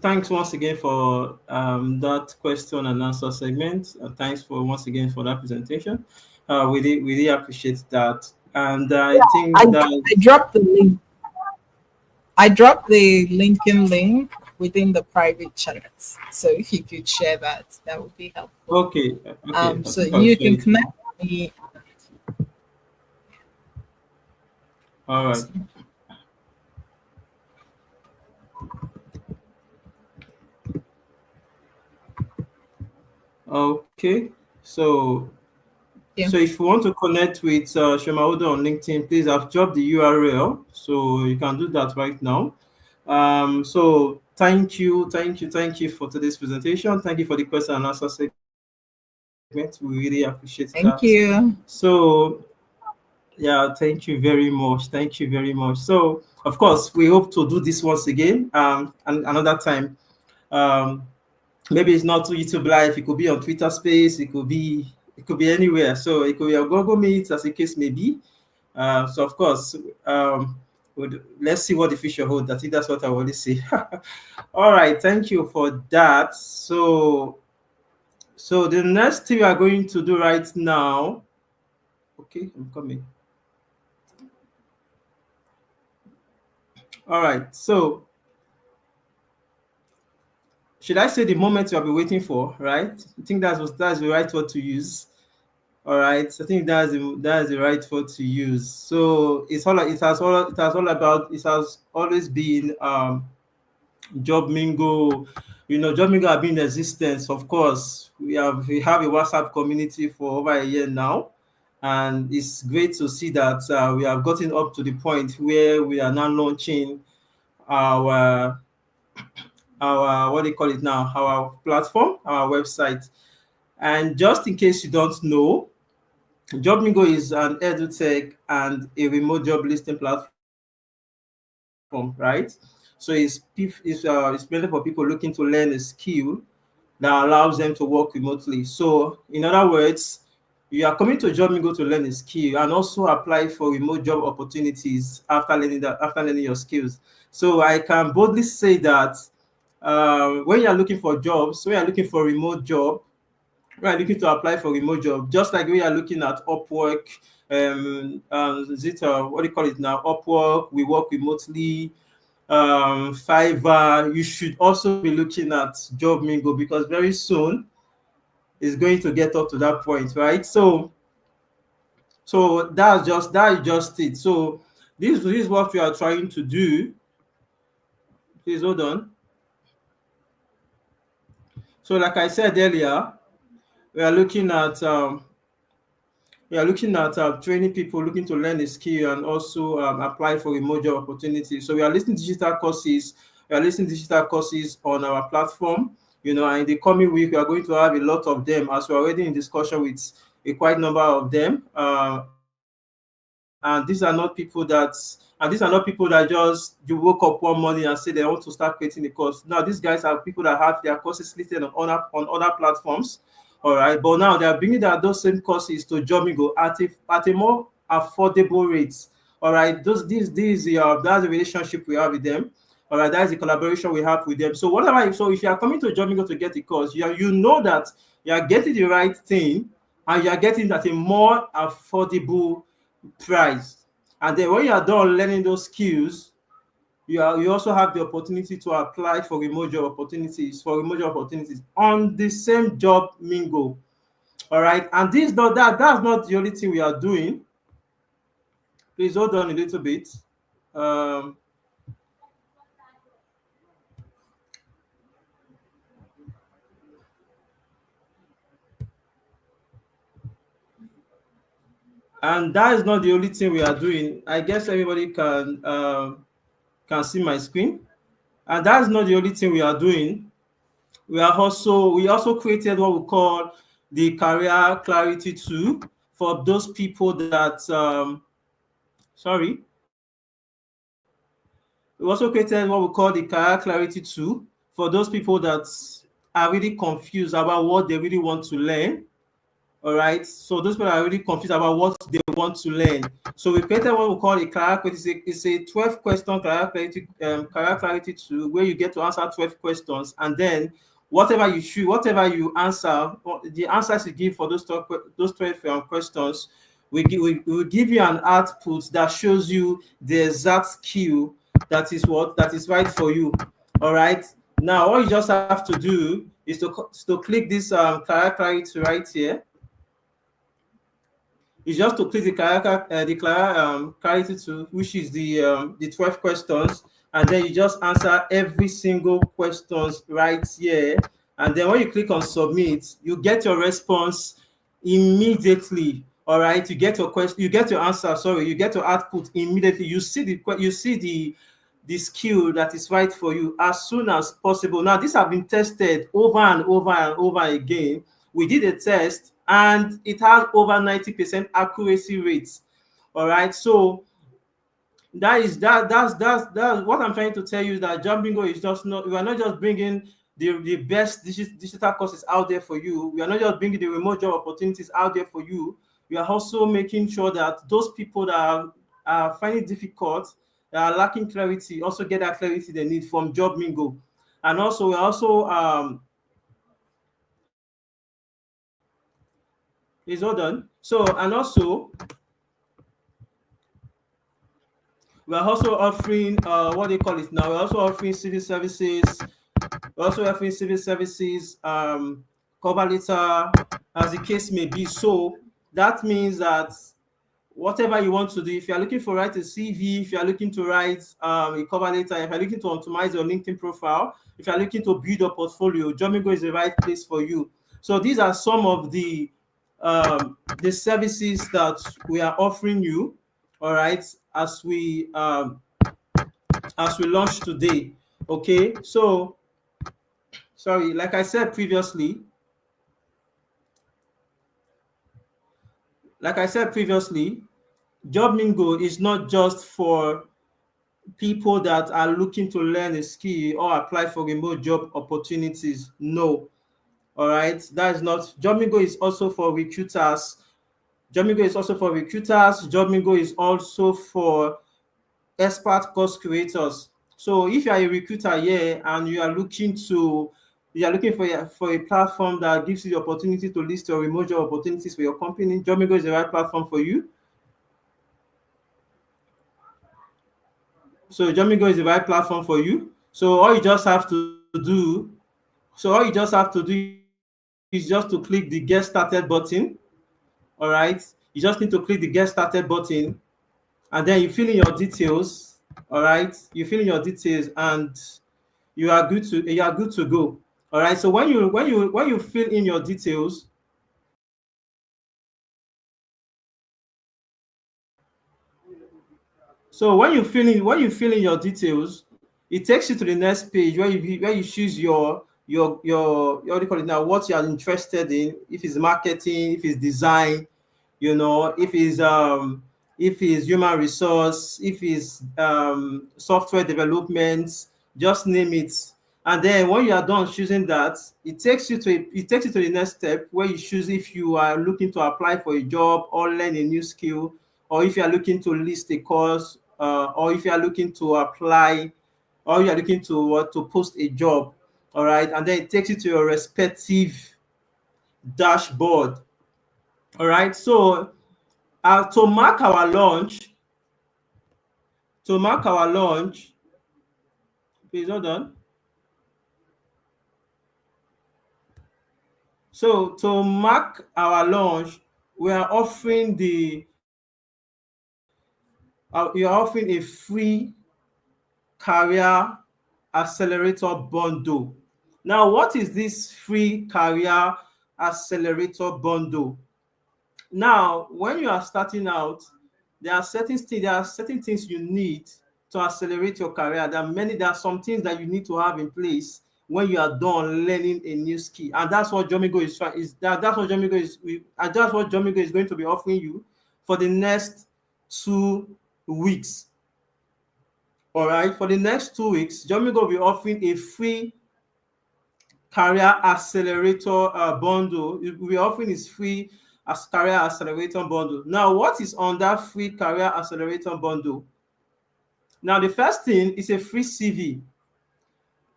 thanks once again for that question and answer segment. Thanks for once again for that presentation. We really appreciate that. And I I, think that I dropped the link. I dropped the LinkedIn link within the private channels. So if you could share that, that would be helpful. okay, okay. I So think I'll you share can it connect now. with me. All right. Okay. So Yeah. if you want to connect with Shema Odo on LinkedIn, please I've dropped the URL, so you can do that right now. So thank you for today's presentation. Thank you for the question and answer segment. We really appreciate that. Thank So you. yeah, thank you very much. Thank you very much. So of course, we hope to do this once again, and another time. Um, Maybe it's not to YouTube Live. It could be on Twitter Space. It could be anywhere. So it could be a Google Meet, as the case may be. So of course, let's see what the future holds. I think that's what I want to say. All right, thank you for that. So the next thing we are going to do right now. Okay, I'm coming. All right. So should I say the moment you have been waiting for? Right. I think that's the right word to use. All right, I think that's the right word to use. So it has always been JobMingle. You know, JobMingle have been in existence. Of course, we have a WhatsApp community for over a year now, and it's great to see that we have gotten up to the point where we are now launching our what do you call it now? Our platform, our website. And just in case you don't know, JobMingo is an edutech and a remote job listing platform, right? So it's mainly for people looking to learn a skill that allows them to work remotely. So in other words, you are coming to JobMingo to learn a skill and also apply for remote job opportunities after learning your skills. So I can boldly say that when you are looking for jobs, when you are looking for a remote job, we are looking to apply for remote job, just like we are looking at Upwork, is it what do you call it now? Upwork, we work remotely, Fiverr. You should also be looking at JobMingle because very soon it's going to get up to that point, right? So that is just it. So this is what we are trying to do. Please hold on. So like I said earlier, we are looking at training people looking to learn a skill and also apply for remote job opportunities. So we are listing digital courses. We are listing digital courses on our platform. And in the coming week, we are going to have a lot of them as we're already in discussion with a quite number of them. And these are not people that just you woke up one morning and say they want to start creating a course. Now these guys are people that have their courses listed on other platforms. All right, but now they are bringing those same courses to JobMingo at a more affordable rate. All right, that's the relationship we have with them. All right, that's the collaboration we have with them. So if you are coming to JobMingo to get a course, you know that you are getting the right thing and you are getting at a more affordable price. And then when you are done learning those skills, you also have the opportunity to apply for remote job opportunities on the same job mingle. All right, and that's not the only thing we are doing. Please hold on a little bit. um and that is not the only thing we are doing. I guess everybody can see my screen. And that's not the only thing we are doing. We also created what we call the career clarity tool for those people that sorry. We also created what we call the career clarity tool for those people that are really confused about what they really want to learn. All right. So those people are really confused about what they want to learn. So we created what we call a career clarity. It's a 12-question career clarity tool where you get to answer 12 questions, and then whatever you answer, the answers you give for those 12 questions, we will give you an output that shows you the exact skill that is right for you. All right. Now all you just have to do is to click this career clarity right here. Is just to click the clarity tool, which is the 12 questions, and then you just answer every single questions right here. And then when you click on submit, you get your response immediately. All right, you get your answer. Sorry, you get your output immediately. You see the skill that is right for you as soon as possible. Now, these have been tested over and over and over again. We did a test and it has over 90% accuracy rates. All right, so that's what I'm trying to tell you, that Job Bingo is just not, we are not just bringing the best digital courses out there for you. We are not just bringing the remote job opportunities out there for you. We are also making sure that those people that are finding it difficult, that are lacking clarity, also get that clarity they need from Job Mingo. And also, we're also is all done. So, and also, we're also offering what they call it now. We're also offering civil services. We're also offering civil services, cover letter, as the case may be. So that means that whatever you want to do, if you're looking to write a CV, if you're looking to write a cover letter, if you're looking to optimize your LinkedIn profile, if you're looking to build a portfolio, JobMingo is the right place for you. So these are some of the services that we are offering you. All right, as we launch today. Okay, so sorry, like I said previously, JobMingo is not just for people that are looking to learn a skill or apply for remote job opportunities. No. All right, that is not. JobMingo is also for recruiters. JobMingo is also for expert course creators. So if you are a recruiter here and you are looking to you are looking for a platform that gives you the opportunity to list your remote job opportunities for your company, JobMingle is the right platform for you. So JobMingle is the right platform for you. So all you just have to do, is just to click the get started button. All right. You just need to click the get started button, and then you fill in your details. All right. You fill in your details, and you are good to go. All right. So when you fill in your details, so when you fill in your details, it takes you to the next page where you choose your what do you call it now, what you are interested in, if it's marketing, if it's design, if it's human resource, if it's software development, just name it. And then when you are done choosing that, it takes you to the next step where you choose if you are looking to apply for a job or learn a new skill, or if you are looking to list a course, or if you are looking to apply, or you are looking to post a job. All right, and then it takes you to your respective dashboard. All right, so to mark our launch, to mark our launch, please hold on. So to mark our launch, we are offering we are offering a free career accelerator bundle. Now, what is this free career accelerator bundle? Now, when you are starting out, there are certain things you need to accelerate your career. There are some things that you need to have in place when you are done learning a new skill, and that's what JobMingle is trying. Is that that's what JobMingle is and that's what JobMingle is going to be offering you for the next 2 weeks. All right, for the next 2 weeks, JobMingle will be offering a free career accelerator bundle. We're offering is free as career accelerator bundle. Now, what is on that free career accelerator bundle? Now, the first thing is a free CV.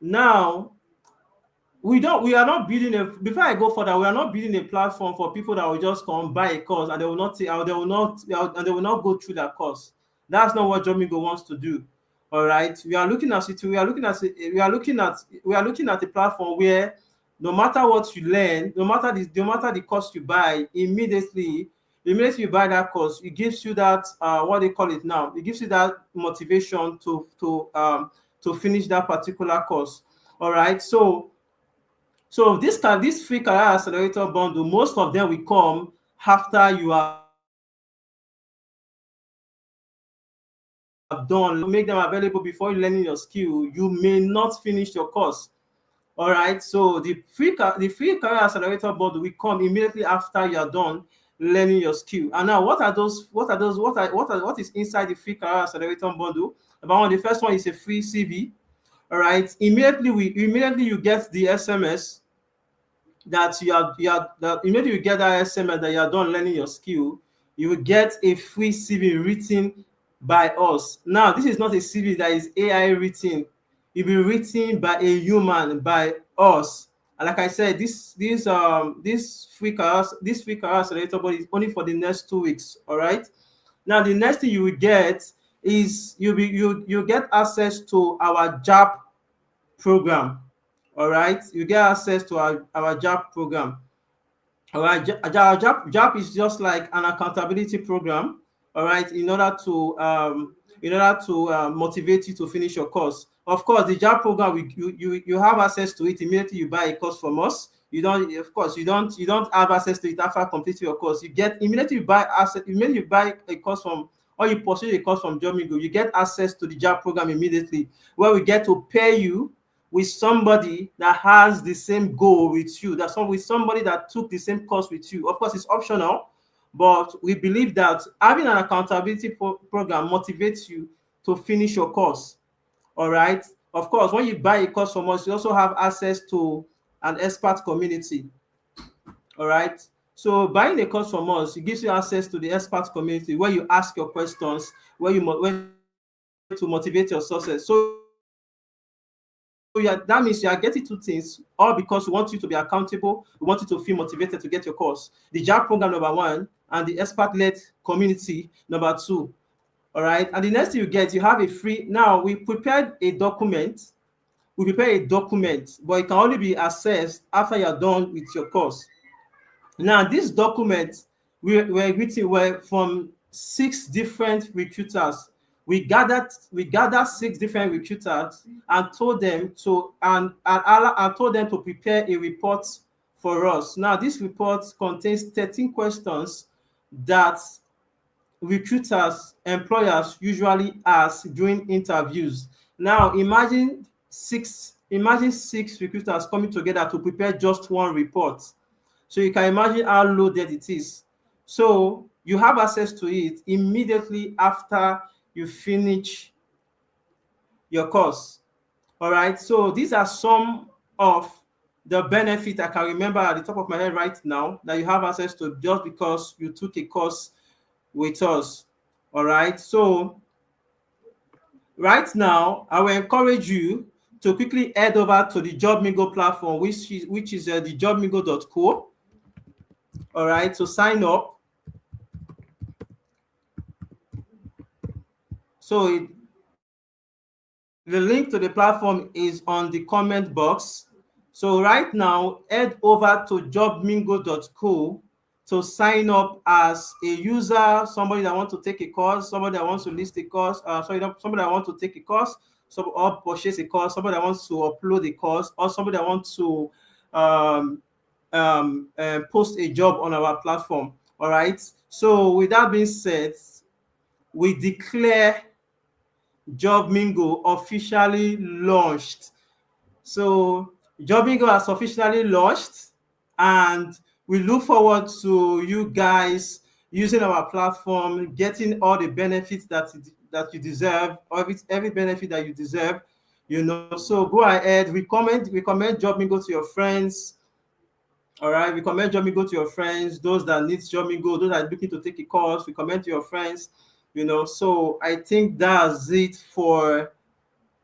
Now, we are not building a before I go further, we are not building a platform for people that will just come buy a course and they will not take and they will not go through that course. That's not what JobMingle wants to do. All right, we are looking at a platform where no matter what you learn, no matter the course you buy, immediately you buy that course, it gives you that what they call it now, it gives you that motivation to finish that particular course. All right, so this free career accelerator bundle, most of them will come after you have done learning your skill. Make them available before you learning your skill. You may not finish your course. All right. So the free career accelerator bundle will come immediately after you are done learning your skill. And now, what is inside the free career accelerator bundle? About one, the first one is a free CV. All right. Immediately you get the SMS that immediately you get that SMS that you are done learning your skill, you will get a free CV written by us. Now, this is not a CV that is AI written. It will be written by a human, by us. And like I said, this free career accelerator body is only for the next 2 weeks. All right. Now, the next thing you will get is you get access to our JAP program. All right, you get access to our JAP program. All right, JAP is just like an accountability program. All right, in order to motivate you to finish your course. Of course, the JAP program, you have access to it immediately you buy a course from us. You don't have access to it after completing your course. You get immediately you buy a course from, or you pursue a course from JobMingle, you get access to the JAP program immediately, where we get to pair you with somebody that has the same goal with you. With somebody that took the same course with you. Of course, it's optional, but we believe that having an accountability program motivates you to finish your course. All right. Of course, when you buy a course from us, you also have access to an expert community. All right. So buying a course from us, it gives you access to the expert community where you ask your questions, where to motivate your success. So you don't have to So yeah, that means you are getting two things, all because we want you to be accountable, we want you to feel motivated to get your course. The JAB program number one, and the expert-led community number two. All right. And the next thing you get, you have a free. Now we prepared a document. We prepare a document, but it can only be accessed after you're done with your course. Now, this document were written were from six different recruiters. We gathered six different recruiters and told them and told them to prepare a report for us. Now, this report contains 13 questions that recruiters, employers usually ask during interviews. Now, imagine six recruiters coming together to prepare just one report. So you can imagine how loaded it is. So you have access to it immediately after you finish your course. All right. So these are some of the benefit I can remember at the top of my head right now that you have access to just because you took a course with us. All right. So right now, I will encourage you to quickly head over to the JobMingle platform, which is the jobmingle.co. All right. To sign up. So the link to the platform is on the comment box. So right now, head over to jobmingle.co to sign up as a user, somebody that wants to take a course, somebody that wants to list a course, somebody that wants to take a course, or purchase a course, somebody that wants to upload a course, or somebody that wants to um, post a job on our platform. All right. So with that being said, we declare JobMingle officially launched. So JobMingle has officially launched, and we look forward to you guys using our platform, getting all the benefits that you deserve, every benefit that you deserve. So go ahead, recommend JobMingle to your friends. All right, recommend JobMingle to your friends. Those that need JobMingle, those that are looking to take a course, recommend to your friends. So I think that's it for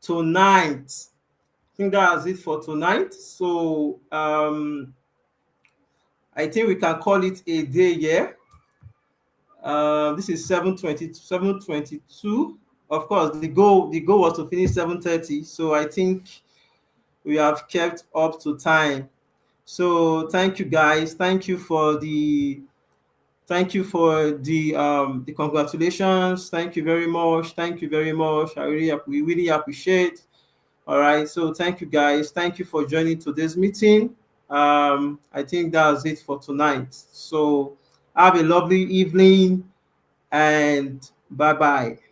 tonight. So I think we can call it a day here. This is 7:22. Of course, the goal was to finish 7:30. So I think we have kept up to time. So thank you guys. Thank you for the congratulations. Thank you very much. Thank you very much. We really appreciate. All right. So thank you guys. Thank you for joining today's meeting. I think that's it for tonight. So have a lovely evening and bye bye.